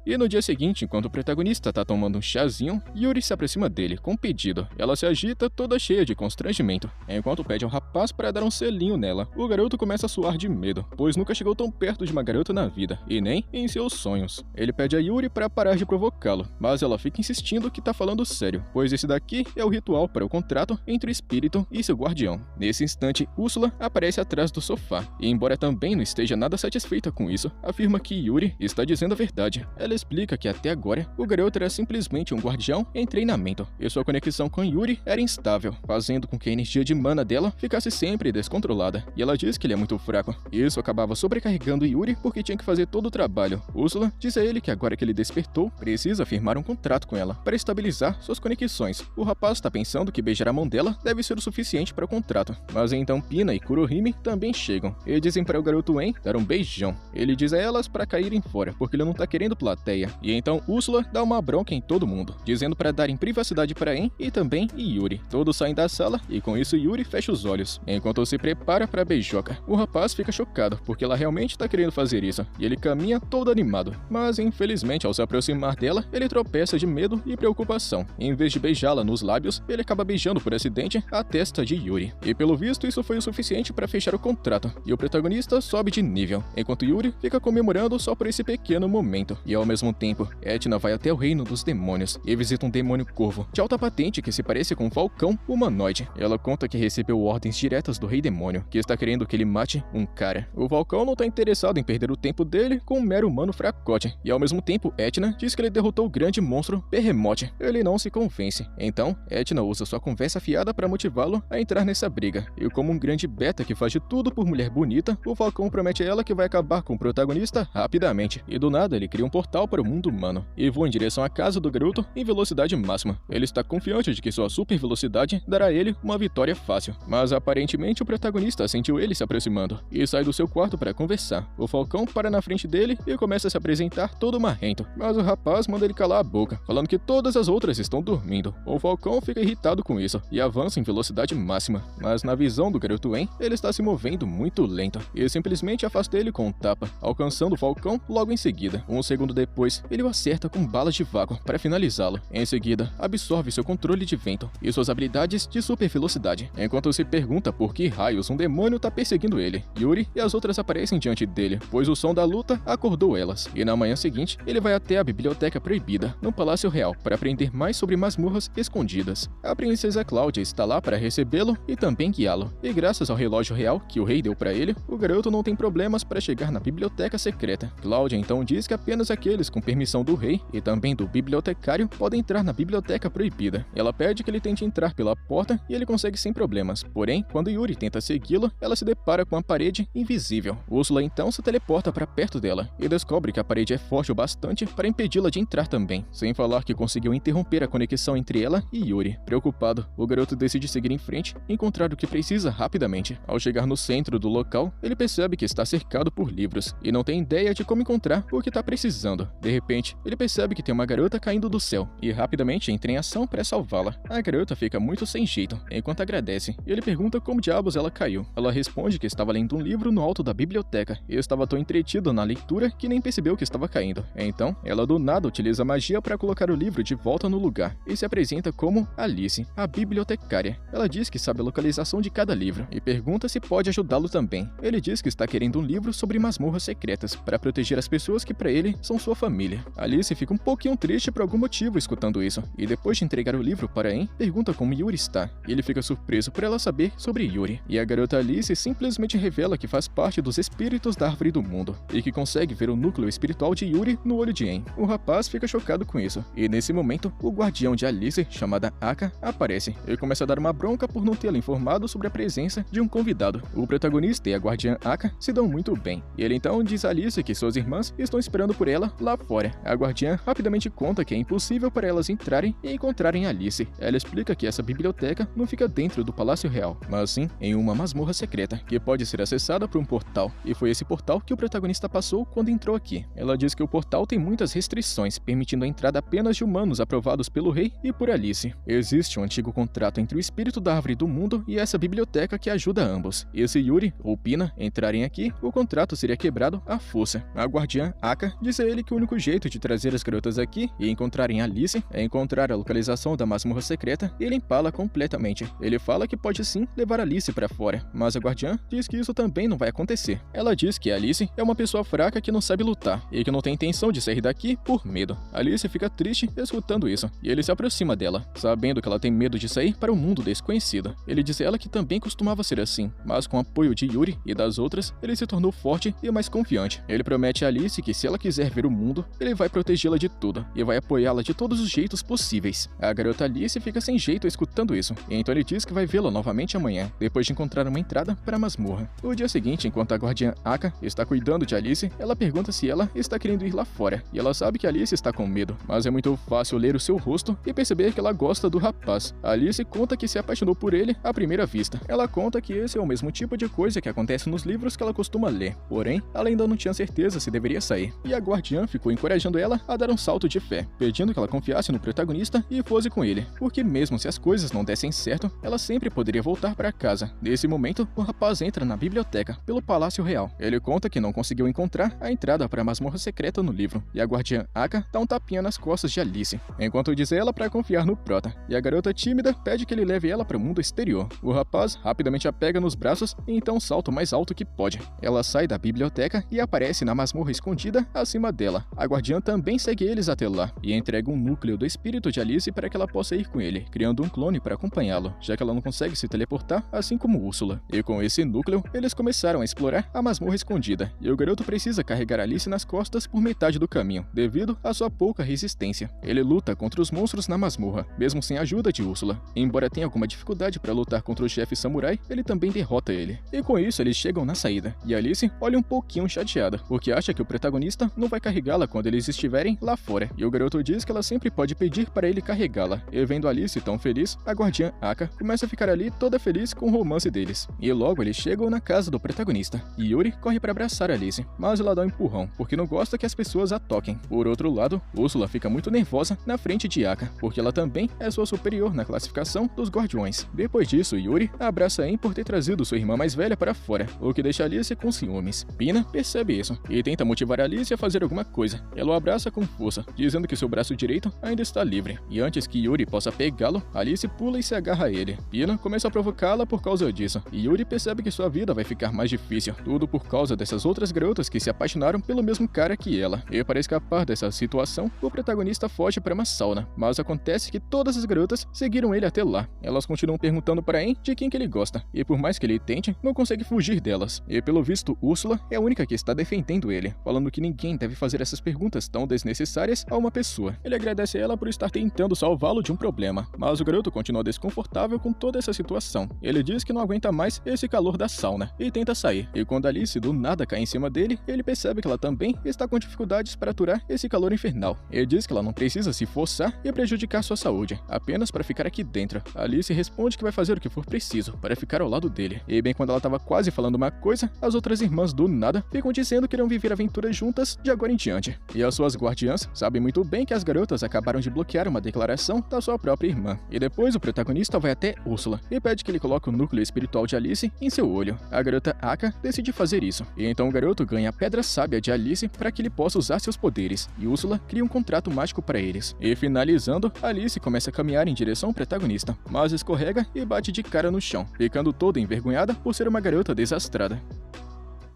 E no dia seguinte, enquanto o protagonista tá tomando um chazinho, Yuri se aproxima dele com um pedido. Ela se agita toda cheia de constrangimento, enquanto pede ao rapaz para dar um selinho nela. O garoto começa a suar de medo, pois nunca chegou tão perto de uma garota na vida, e nem em seus sonhos. Ele pede a Yuri para parar de provocá-lo, mas ela fica insistindo que tá falando sério, pois esse daqui é o ritual para o contrato entre o espírito e seu guardião. Nesse instante, Úrsula aparece atrás do sofá, e embora também não esteja nada satisfeita com isso, afirma que Yuri está dizendo a verdade. Ela explica que até agora o garoto era simplesmente um guardião em treinamento, e sua conexão com Yuri era instável, fazendo com que a energia de mana dela ficasse sempre descontrolada, e ela diz que ele é muito fraco. Isso acabava sobrecarregando Yuri porque tinha que fazer todo o trabalho. Úrsula diz a ele que agora que ele despertou, precisa firmar um contrato com ela para estabilizar suas conexões. O rapaz está pensando que beijar a mão dela deve ser o suficiente para o contrato, mas então Pina e Kurohime também chegam e dizem para o garoto En dar um beijão. Ele diz a elas para caírem fora, porque ele não tá querendo plateia. E então Úrsula dá uma bronca em todo mundo, dizendo para darem privacidade para En e também Yuri. Todos saem da sala e com isso Yuri fecha os olhos, enquanto se prepara para a beijoca. O rapaz fica chocado, porque ela realmente tá querendo fazer isso, e ele caminha todo animado. Mas infelizmente, ao se aproximar dela, ele tropeça de medo e preocupação. Em vez de beijá-la nos lábios, ele acaba beijando por acidente a testa de Yuri. E pelo visto isso foi o suficiente para fechar o contrato, e o protagonista sobe de nível, enquanto Yuri fica comemorando só por esse pequeno momento. E ao mesmo tempo, Etna vai até o reino dos demônios e visita um demônio corvo de alta patente que se parece com um falcão humanoide. Ela conta que recebeu ordens diretas do rei demônio, que está querendo que ele mate um cara. O falcão não está interessado em perder o tempo dele com um mero humano fracote, e ao mesmo tempo Etna diz que ele derrotou o grande monstro Behemoth. Ele não se convence, então Etna usa sua conversa fiada para motivá-lo a entrar nessa briga, e como um grande beta que faz de tudo por mulher bonita, o falcão promete a ela que vai acabar com o protagonista rapidamente, e do nada ele cria um portal portal para o mundo humano e voa em direção à casa do garoto em velocidade máxima. Ele está confiante de que sua super velocidade dará a ele uma vitória fácil, mas aparentemente o protagonista sentiu ele se aproximando e sai do seu quarto para conversar. O Falcão para na frente dele e começa a se apresentar todo marrento, mas o rapaz manda ele calar a boca, falando que todas as outras estão dormindo. O Falcão fica irritado com isso e avança em velocidade máxima, mas na visão do garoto Wen, ele está se movendo muito lento e simplesmente afasta ele com um tapa, alcançando o Falcão logo em seguida. Um segundo depois, ele o acerta com balas de vácuo para finalizá-lo. Em seguida, absorve seu controle de vento e suas habilidades de super velocidade, enquanto se pergunta por que raios um demônio está perseguindo ele. Yuri e as outras aparecem diante dele, pois o som da luta acordou elas, e na manhã seguinte, ele vai até a Biblioteca Proibida, no Palácio Real, para aprender mais sobre masmorras escondidas. A princesa Cláudia está lá para recebê-lo e também guiá-lo, e graças ao relógio real que o rei deu para ele, o garoto não tem problemas para chegar na biblioteca secreta. Cláudia então diz que apenas aqueles com permissão do rei e também do bibliotecário podem entrar na Biblioteca Proibida. Ela pede que ele tente entrar pela porta e ele consegue sem problemas, porém, quando Yuri tenta segui-lo, ela se depara com a parede invisível. Úrsula então se teleporta para perto dela e descobre que a parede é forte o bastante para impedi-la de entrar também, sem falar que conseguiu interromper a conexão entre ela e Yuri. Preocupado, o garoto decide seguir em frente e encontrar o que precisa rapidamente. Ao chegar no centro do local, ele percebe que está cercado por livros e não tem ideia de como encontrar o que está precisando. De repente, ele percebe que tem uma garota caindo do céu e rapidamente entra em ação para salvá-la. A garota fica muito sem jeito enquanto agradece e ele pergunta como diabos ela caiu. Ela responde que estava lendo um livro no alto da biblioteca e estava tão entretida na leitura que nem percebeu que estava caindo. Então, ela do nada utiliza magia para colocar o livro de volta no lugar e se apresenta como Alice, a bibliotecária. Ela diz que sabe a localização de cada livro e pergunta se pode ajudá-lo também. Ele diz que está querendo um livro sobre masmorras secretas para proteger as pessoas que para ele são sua família. Alice fica um pouquinho triste por algum motivo escutando isso e depois de entregar o livro para Em, pergunta como Yuri está. E ele fica surpreso por ela saber sobre Yuri. E a garota Alice simplesmente revela que faz parte dos espíritos da Árvore do Mundo e que consegue ver o núcleo espiritual de Yuri no olho de Em. O rapaz fica chocado com isso e nesse momento o guardião de Alice, chamada Aka, aparece e começa a dar uma bronca por não tê-la informado sobre a presença de um convidado. O protagonista e a guardiã Aka se dão muito bem e ele então diz a Alice que suas irmãs estão esperando por ela lá fora. A guardiã rapidamente conta que é impossível para elas entrarem e encontrarem Alice. Ela explica que essa biblioteca não fica dentro do Palácio Real, mas sim em uma masmorra secreta que pode ser acessada por um portal, e foi esse portal que o protagonista passou quando entrou aqui. Ela diz que o portal tem muitas restrições, permitindo a entrada apenas de humanos aprovados pelo rei e por Alice. Existe um antigo contrato entre o espírito da Árvore do Mundo e essa biblioteca que ajuda ambos, e se Yuri ou Pina entrarem aqui, o contrato seria quebrado à força. A guardiã Aka diz a ele que o único jeito de trazer as garotas aqui e encontrarem Alice é encontrar a localização da masmorra secreta e limpá-la completamente. Ele fala que pode sim levar Alice para fora, mas a guardiã diz que isso também não vai acontecer. Ela diz que Alice é uma pessoa fraca que não sabe lutar e que não tem intenção de sair daqui por medo. Alice fica triste escutando isso e ele se aproxima dela, sabendo que ela tem medo de sair para um mundo desconhecido. Ele diz a ela que também costumava ser assim, mas com o apoio de Yuri e das outras, ele se tornou forte e mais confiante. Ele promete a Alice que se ela quiser ver o mundo, ele vai protegê-la de tudo e vai apoiá-la de todos os jeitos possíveis. A garota Alice fica sem jeito escutando isso, e então ele diz que vai vê-la novamente amanhã, depois de encontrar uma entrada para a masmorra. No dia seguinte, enquanto a guardiã Aka está cuidando de Alice, ela pergunta se ela está querendo ir lá fora, e ela sabe que Alice está com medo, mas é muito fácil ler o seu rosto e perceber que ela gosta do rapaz. Alice conta que se apaixonou por ele à primeira vista. Ela conta que esse é o mesmo tipo de coisa que acontece nos livros que ela costuma ler, porém, ela ainda não tinha certeza se deveria sair, e a guardiã ficou encorajando ela a dar um salto de fé, pedindo que ela confiasse no protagonista e fosse com ele, porque mesmo se as coisas não dessem certo, ela sempre poderia voltar para casa. Nesse momento, o rapaz entra na biblioteca, pelo Palácio Real. Ele conta que não conseguiu encontrar a entrada para a masmorra secreta no livro, e a guardiã Aka dá um tapinha nas costas de Alice, enquanto diz a ela para confiar no prota, e a garota tímida pede que ele leve ela para o mundo exterior. O rapaz rapidamente a pega nos braços e então salta o mais alto que pode. Ela sai da biblioteca e aparece na masmorra escondida acima dela. A guardiã também segue eles até lá, e entrega um núcleo do espírito de Alice para que ela possa ir com ele, criando um clone para acompanhá-lo, já que ela não consegue se teleportar, assim como Úrsula. E com esse núcleo, eles começaram a explorar a masmorra escondida, e o garoto precisa carregar Alice nas costas por metade do caminho, devido à sua pouca resistência. Ele luta contra os monstros na masmorra, mesmo sem a ajuda de Úrsula. Embora tenha alguma dificuldade para lutar contra o chefe samurai, ele também derrota ele. E com isso, eles chegam na saída, e Alice olha um pouquinho chateada, porque acha que o protagonista não vai carregar carregá-la quando eles estiverem lá fora, e o garoto diz que ela sempre pode pedir para ele carregá-la. E vendo Alice tão feliz, a guardiã Aka começa a ficar ali toda feliz com o romance deles. E logo eles chegam na casa do protagonista, e Yuri corre para abraçar Alice, mas ela dá um empurrão, porque não gosta que as pessoas a toquem. Por outro lado, Úrsula fica muito nervosa na frente de Aka, porque ela também é sua superior na classificação dos guardiões. Depois disso, Yuri abraça Em por ter trazido sua irmã mais velha para fora, o que deixa Alice com ciúmes. Pina percebe isso e tenta motivar Alice a fazer alguma coisa. Ela o abraça com força, dizendo que seu braço direito ainda está livre, e antes que Yuri possa pegá-lo, Alice pula e se agarra a ele. Pina começa a provocá-la por causa disso, e Yuri percebe que sua vida vai ficar mais difícil, tudo por causa dessas outras garotas que se apaixonaram pelo mesmo cara que ela. E para escapar dessa situação, o protagonista foge para uma sauna, mas acontece que todas as garotas seguiram ele até lá. Elas continuam perguntando para En de quem que ele gosta, e por mais que ele tente, não consegue fugir delas. E pelo visto, Úrsula é a única que está defendendo ele, falando que ninguém deve fazer essas perguntas tão desnecessárias a uma pessoa. Ele agradece a ela por estar tentando salvá-lo de um problema, mas o garoto continua desconfortável com toda essa situação. Ele diz que não aguenta mais esse calor da sauna e tenta sair. E quando Alice do nada cai em cima dele, ele percebe que ela também está com dificuldades para aturar esse calor infernal. Ele diz que ela não precisa se forçar e prejudicar sua saúde, apenas para ficar aqui dentro. Alice responde que vai fazer o que for preciso para ficar ao lado dele. E bem quando ela estava quase falando uma coisa, as outras irmãs do nada ficam dizendo que irão viver aventuras juntas de agora em diante. E as suas guardiãs sabem muito bem que as garotas acabaram de bloquear uma declaração da sua própria irmã. E depois o protagonista vai até Úrsula e pede que ele coloque o núcleo espiritual de Alice em seu olho. A garota Aka decide fazer isso, e então o garoto ganha a pedra sábia de Alice para que ele possa usar seus poderes, e Úrsula cria um contrato mágico para eles. E finalizando, Alice começa a caminhar em direção ao protagonista, mas escorrega e bate de cara no chão, ficando toda envergonhada por ser uma garota desastrada.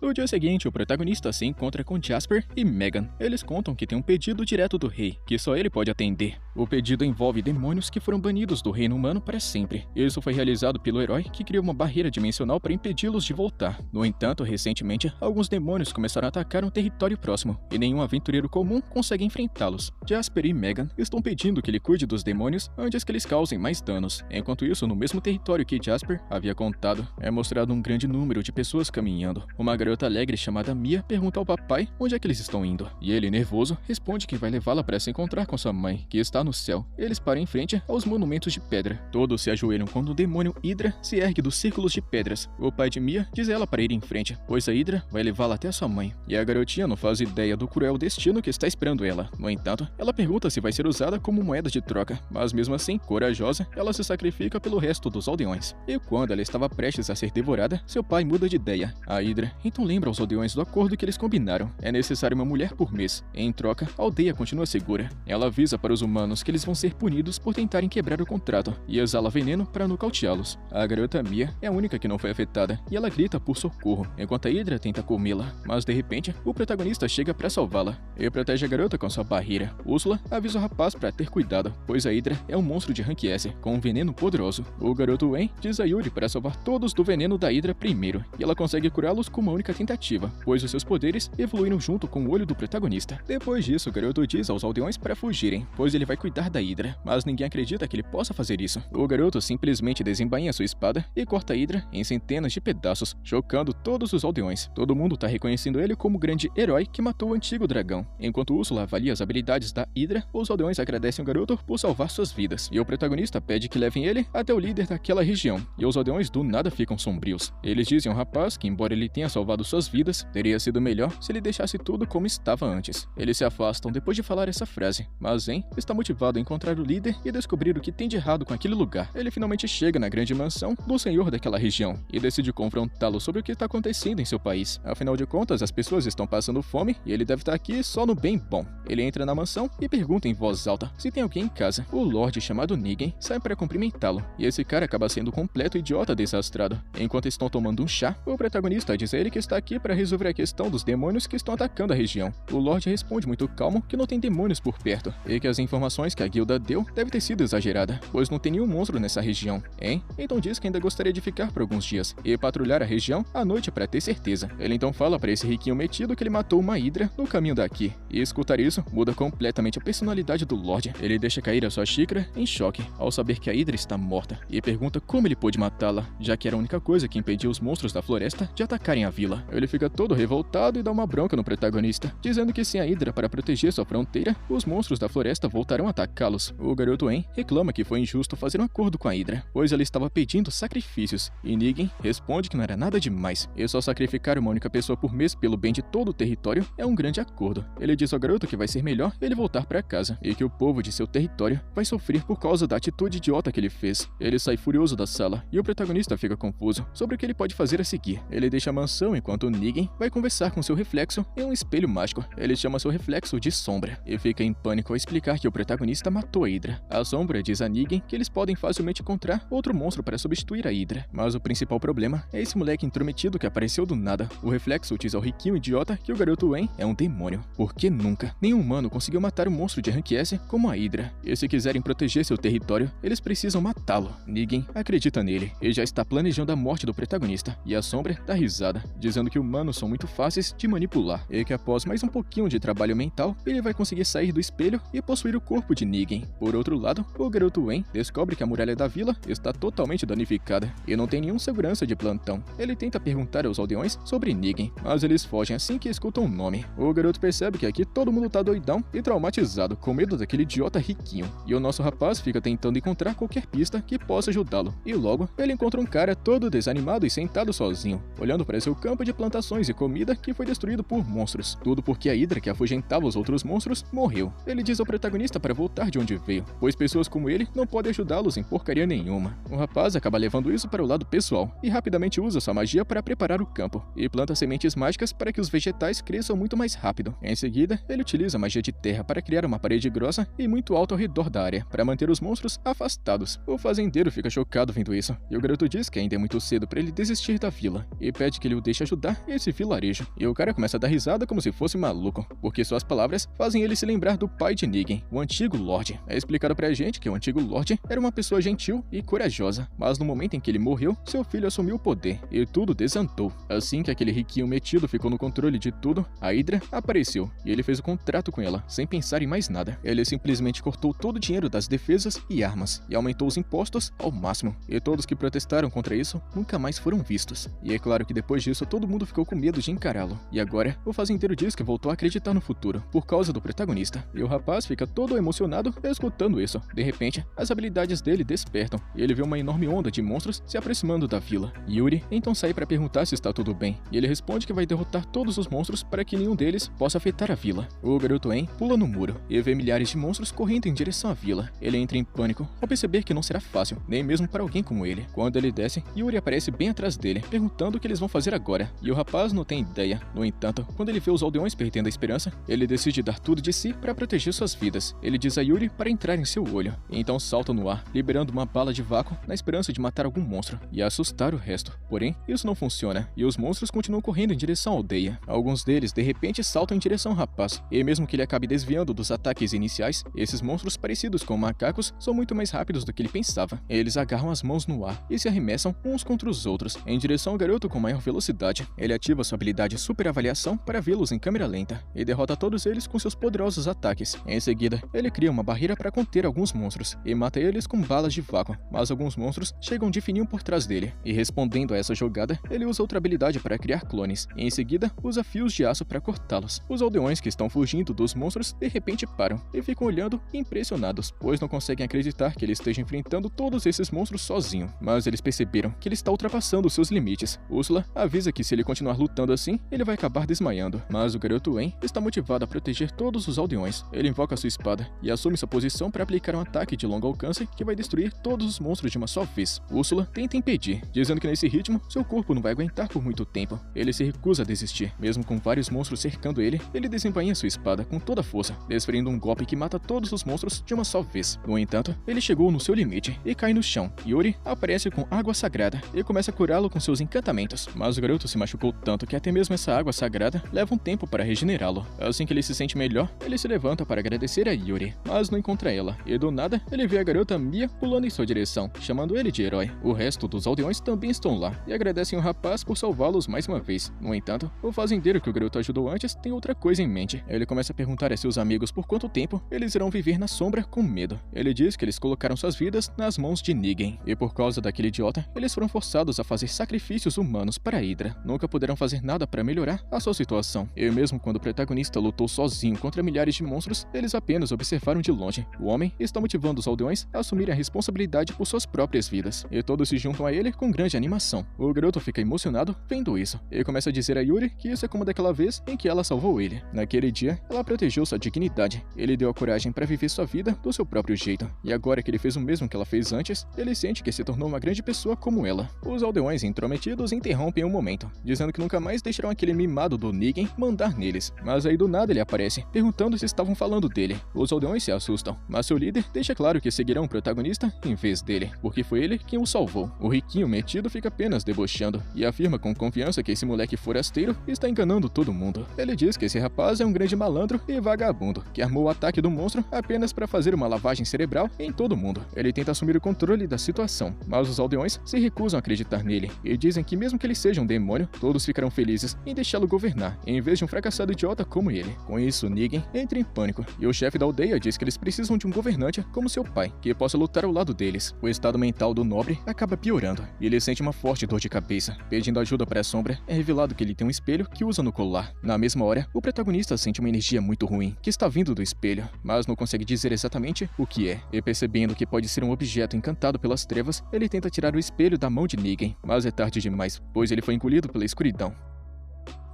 No dia seguinte, o protagonista se encontra com Jasper e Megan. Eles contam que tem um pedido direto do rei, que só ele pode atender. O pedido envolve demônios que foram banidos do reino humano para sempre. Isso foi realizado pelo herói que criou uma barreira dimensional para impedi-los de voltar. No entanto, recentemente, alguns demônios começaram a atacar um território próximo, e nenhum aventureiro comum consegue enfrentá-los. Jasper e Megan estão pedindo que ele cuide dos demônios antes que eles causem mais danos. Enquanto isso, no mesmo território que Jasper havia contado, é mostrado um grande número de pessoas caminhando. Uma garota alegre chamada Mia pergunta ao papai onde é que eles estão indo, e ele, nervoso, responde que vai levá-la para se encontrar com sua mãe, que está no céu. Eles param em frente aos monumentos de pedra. Todos se ajoelham quando o demônio Hydra se ergue dos círculos de pedras. O pai de Mia diz a ela para ir em frente, pois a Hydra vai levá-la até a sua mãe, e a garotinha não faz ideia do cruel destino que está esperando ela. No entanto, ela pergunta se vai ser usada como moeda de troca, mas mesmo assim, corajosa, ela se sacrifica pelo resto dos aldeões. E quando ela estava prestes a ser devorada, seu pai muda de ideia. A Hydra então lembra aos aldeões do acordo que eles combinaram. É necessário uma mulher por mês. Em troca, a aldeia continua segura. Ela avisa para os humanos que eles vão ser punidos por tentarem quebrar o contrato e exala veneno para nocauteá-los. A garota Mia é a única que não foi afetada e ela grita por socorro, enquanto a Hydra tenta comê-la. Mas de repente, o protagonista chega para salvá-la e protege a garota com sua barreira. Úrsula avisa o rapaz para ter cuidado, pois a Hydra é um monstro de rank S com um veneno poderoso. O garoto Wen diz a Yuri para salvar todos do veneno da Hydra primeiro, e ela consegue curá-los com uma única tentativa, pois os seus poderes evoluíram junto com o olho do protagonista. Depois disso, o garoto diz aos aldeões para fugirem, pois ele vai cuidar da Hydra, mas ninguém acredita que ele possa fazer isso. O garoto simplesmente desembainha sua espada e corta a Hydra em centenas de pedaços, chocando todos os aldeões. Todo mundo tá reconhecendo ele como o grande herói que matou o antigo dragão. Enquanto Úrsula avalia as habilidades da Hydra, os aldeões agradecem o garoto por salvar suas vidas, e o protagonista pede que levem ele até o líder daquela região, e os aldeões do nada ficam sombrios. Eles dizem ao rapaz que, embora ele tenha salvado suas vidas, teria sido melhor se ele deixasse tudo como estava antes. Eles se afastam depois de falar essa frase, mas Zen está motivado a encontrar o líder e descobrir o que tem de errado com aquele lugar. Ele finalmente chega na grande mansão do senhor daquela região e decide confrontá-lo sobre o que está acontecendo em seu país. Afinal de contas, as pessoas estão passando fome e ele deve estar aqui só no bem bom. Ele entra na mansão e pergunta em voz alta se tem alguém em casa. O Lorde chamado Negan sai para cumprimentá-lo, e esse cara acaba sendo um completo idiota desastrado. Enquanto estão tomando um chá, o protagonista diz a ele que está aqui para resolver a questão dos demônios que estão atacando a região. O Lorde responde muito calmo que não tem demônios por perto, e que as informações informações que a guilda deu deve ter sido exagerada, pois não tem nenhum monstro nessa região, hein? Então diz que ainda gostaria de ficar por alguns dias e patrulhar a região à noite para ter certeza. Ele então fala para esse riquinho metido que ele matou uma hidra no caminho daqui, e escutar isso muda completamente a personalidade do Lorde. Ele deixa cair a sua xícara em choque ao saber que a hidra está morta e pergunta como ele pôde matá-la, já que era a única coisa que impedia os monstros da floresta de atacarem a vila. Ele fica todo revoltado e dá uma bronca no protagonista, dizendo que sem a hidra para proteger sua fronteira, os monstros da floresta voltarão a atacá-los. O garoto En reclama que foi injusto fazer um acordo com a hidra, pois ela estava pedindo sacrifícios, e Negan responde que não era nada demais, e só sacrificar uma única pessoa por mês pelo bem de todo o território é um grande acordo. Ele diz ao garoto que vai ser melhor ele voltar para casa, e que o povo de seu território vai sofrer por causa da atitude idiota que ele fez. Ele sai furioso da sala, e o protagonista fica confuso sobre o que ele pode fazer a seguir. Ele deixa a mansão enquanto Negan vai conversar com seu reflexo em um espelho mágico. Ele chama seu reflexo de Sombra, e fica em pânico ao explicar que o protagonista matou a hidra. A Sombra diz a Negan que eles podem facilmente encontrar outro monstro para substituir a hidra, mas o principal problema é esse moleque intrometido que apareceu do nada. O reflexo diz ao riquinho idiota que o garoto En é um demônio, porque nunca nenhum humano conseguiu matar um monstro de rank S como a hidra, e se quiserem proteger seu território, eles precisam matá-lo. Negan acredita nele e já está planejando a morte do protagonista, e a Sombra dá risada, dizendo que humanos são muito fáceis de manipular, e que após mais um pouquinho de trabalho mental, ele vai conseguir sair do espelho e possuir o corpo de Negan. Por outro lado, o garoto En descobre que a muralha da vila está totalmente danificada e não tem nenhum segurança de plantão. Ele tenta perguntar aos aldeões sobre Negan, mas eles fogem assim que escutam o nome. O garoto percebe que aqui todo mundo tá doidão e traumatizado, com medo daquele idiota riquinho, e o nosso rapaz fica tentando encontrar qualquer pista que possa ajudá-lo, e logo ele encontra um cara todo desanimado e sentado sozinho, olhando para seu campo de plantações e comida que foi destruído por monstros, tudo porque a hidra que afugentava os outros monstros morreu. Ele diz ao protagonista para voltar de onde veio, pois pessoas como ele não podem ajudá-los em porcaria nenhuma. O rapaz acaba levando isso para o lado pessoal e rapidamente usa sua magia para preparar o campo e planta sementes mágicas para que os vegetais cresçam muito mais rápido. Em seguida, ele utiliza a magia de terra para criar uma parede grossa e muito alta ao redor da área para manter os monstros afastados. O fazendeiro fica chocado vendo isso, e o garoto diz que ainda é muito cedo para ele desistir da vila e pede que ele o deixe ajudar esse vilarejo. E o cara começa a dar risada como se fosse maluco, porque suas palavras fazem ele se lembrar do pai de Negan, o antigo Lorde. É explicado pra gente que o antigo Lorde era uma pessoa gentil e corajosa, mas no momento em que ele morreu, seu filho assumiu o poder e tudo desandou. Assim que aquele riquinho metido ficou no controle de tudo, a hidra apareceu e ele fez o contrato com ela, sem pensar em mais nada. Ele simplesmente cortou todo o dinheiro das defesas e armas e aumentou os impostos ao máximo, e todos que protestaram contra isso nunca mais foram vistos. E é claro que depois disso todo mundo ficou com medo de encará-lo. E agora, o fazendeiro diz que voltou a acreditar no futuro por causa do protagonista, e o rapaz fica todo emocionado escutando isso. De repente, as habilidades dele despertam e ele vê uma enorme onda de monstros se aproximando da vila. Yuri então sai para perguntar se está tudo bem, e ele responde que vai derrotar todos os monstros para que nenhum deles possa afetar a vila. O garoto En pula no muro e vê milhares de monstros correndo em direção à vila. Ele entra em pânico ao perceber que não será fácil, nem mesmo para alguém como ele. Quando ele desce, Yuri aparece bem atrás dele, perguntando o que eles vão fazer agora, e o rapaz não tem ideia. No entanto, quando ele vê os aldeões perdendo a esperança, ele decide dar tudo de si para proteger suas vidas. Ele diz a Yuri para entrar em seu olho, e então salta no ar, liberando uma bala de vácuo na esperança de matar algum monstro e assustar o resto. Porém, isso não funciona, e os monstros continuam correndo em direção à aldeia. Alguns deles, de repente, saltam em direção ao rapaz, e mesmo que ele acabe desviando dos ataques iniciais, esses monstros parecidos com macacos são muito mais rápidos do que ele pensava. Eles agarram as mãos no ar e se arremessam uns contra os outros, em direção ao garoto com maior velocidade. Ele ativa sua habilidade Super Avaliação para vê-los em câmera lenta, e derrota todos eles com seus poderosos ataques. Em seguida, ele cria uma barreira para conter alguns monstros, e mata eles com balas de vácuo, mas alguns monstros chegam de fininho por trás dele, e respondendo a essa jogada, ele usa outra habilidade para criar clones, e em seguida usa fios de aço para cortá-los. Os aldeões que estão fugindo dos monstros de repente param, e ficam olhando impressionados, pois não conseguem acreditar que ele esteja enfrentando todos esses monstros sozinho, mas eles perceberam que ele está ultrapassando seus limites. Ursula avisa que se ele continuar lutando assim, ele vai acabar desmaiando, mas o garoto En está motivado a proteger todos os aldeões. Ele invoca sua espada e assume sua posição para aplicar um ataque de longo alcance que vai destruir todos os monstros de uma só vez. Ursula tenta impedir, dizendo que nesse ritmo, seu corpo não vai aguentar por muito tempo. Ele se recusa a desistir, mesmo com vários monstros cercando ele, ele desembainha sua espada com toda a força, desferindo um golpe que mata todos os monstros de uma só vez. No entanto, ele chegou no seu limite e cai no chão. Yuri aparece com água sagrada e começa a curá-lo com seus encantamentos, mas o garoto se machucou tanto que até mesmo essa água sagrada leva um tempo para regenerá-lo. Assim que ele se sente melhor, ele se levanta para agradecer a Yuri dele, mas não encontra ela, e do nada ele vê a garota Mia pulando em sua direção, chamando ele de herói. O resto dos aldeões também estão lá, e agradecem o rapaz por salvá-los mais uma vez. No entanto, o fazendeiro que o garoto ajudou antes tem outra coisa em mente. Ele começa a perguntar a seus amigos por quanto tempo eles irão viver na sombra com medo. Ele diz que eles colocaram suas vidas nas mãos de Negan, e por causa daquele idiota, eles foram forçados a fazer sacrifícios humanos para a Hydra. Nunca puderam fazer nada para melhorar a sua situação. E mesmo quando o protagonista lutou sozinho contra milhares de monstros, eles apenas observaram de longe. O homem está motivando os aldeões a assumirem a responsabilidade por suas próprias vidas, e todos se juntam a ele com grande animação. O garoto fica emocionado vendo isso, e começa a dizer a Yuri que isso é como daquela vez em que ela salvou ele. Naquele dia, ela protegeu sua dignidade. Ele deu a coragem para viver sua vida do seu próprio jeito, e agora que ele fez o mesmo que ela fez antes, ele sente que se tornou uma grande pessoa como ela. Os aldeões intrometidos interrompem um momento, dizendo que nunca mais deixarão aquele mimado do Negan mandar neles, mas aí do nada ele aparece, perguntando se estavam falando dele. Os aldeões se assustam, mas seu líder deixa claro que seguirão o protagonista em vez dele, porque foi ele quem o salvou. O riquinho metido fica apenas debochando, e afirma com confiança que esse moleque forasteiro está enganando todo mundo. Ele diz que esse rapaz é um grande malandro e vagabundo, que armou o ataque do monstro apenas para fazer uma lavagem cerebral em todo mundo. Ele tenta assumir o controle da situação, mas os aldeões se recusam a acreditar nele, e dizem que mesmo que ele seja um demônio, todos ficarão felizes em deixá-lo governar, em vez de um fracassado idiota como ele. Com isso, Negan entra em pânico, e o chefe da aldeia diz que eles precisam de um governante como seu pai, que possa lutar ao lado deles. O estado mental do nobre acaba piorando, e ele sente uma forte dor de cabeça. Pedindo ajuda para a sombra, é revelado que ele tem um espelho que usa no colar. Na mesma hora, o protagonista sente uma energia muito ruim, que está vindo do espelho, mas não consegue dizer exatamente o que é. E percebendo que pode ser um objeto encantado pelas trevas, ele tenta tirar o espelho da mão de Negan, mas é tarde demais, pois ele foi engolido pela escuridão.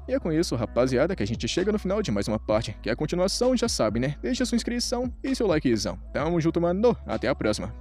E é com isso, rapaziada, que a gente chega no final de mais uma parte, que a continuação já sabe, né? Deixa sua inscrição e seu likezão. Tamo junto, mano. Até a próxima.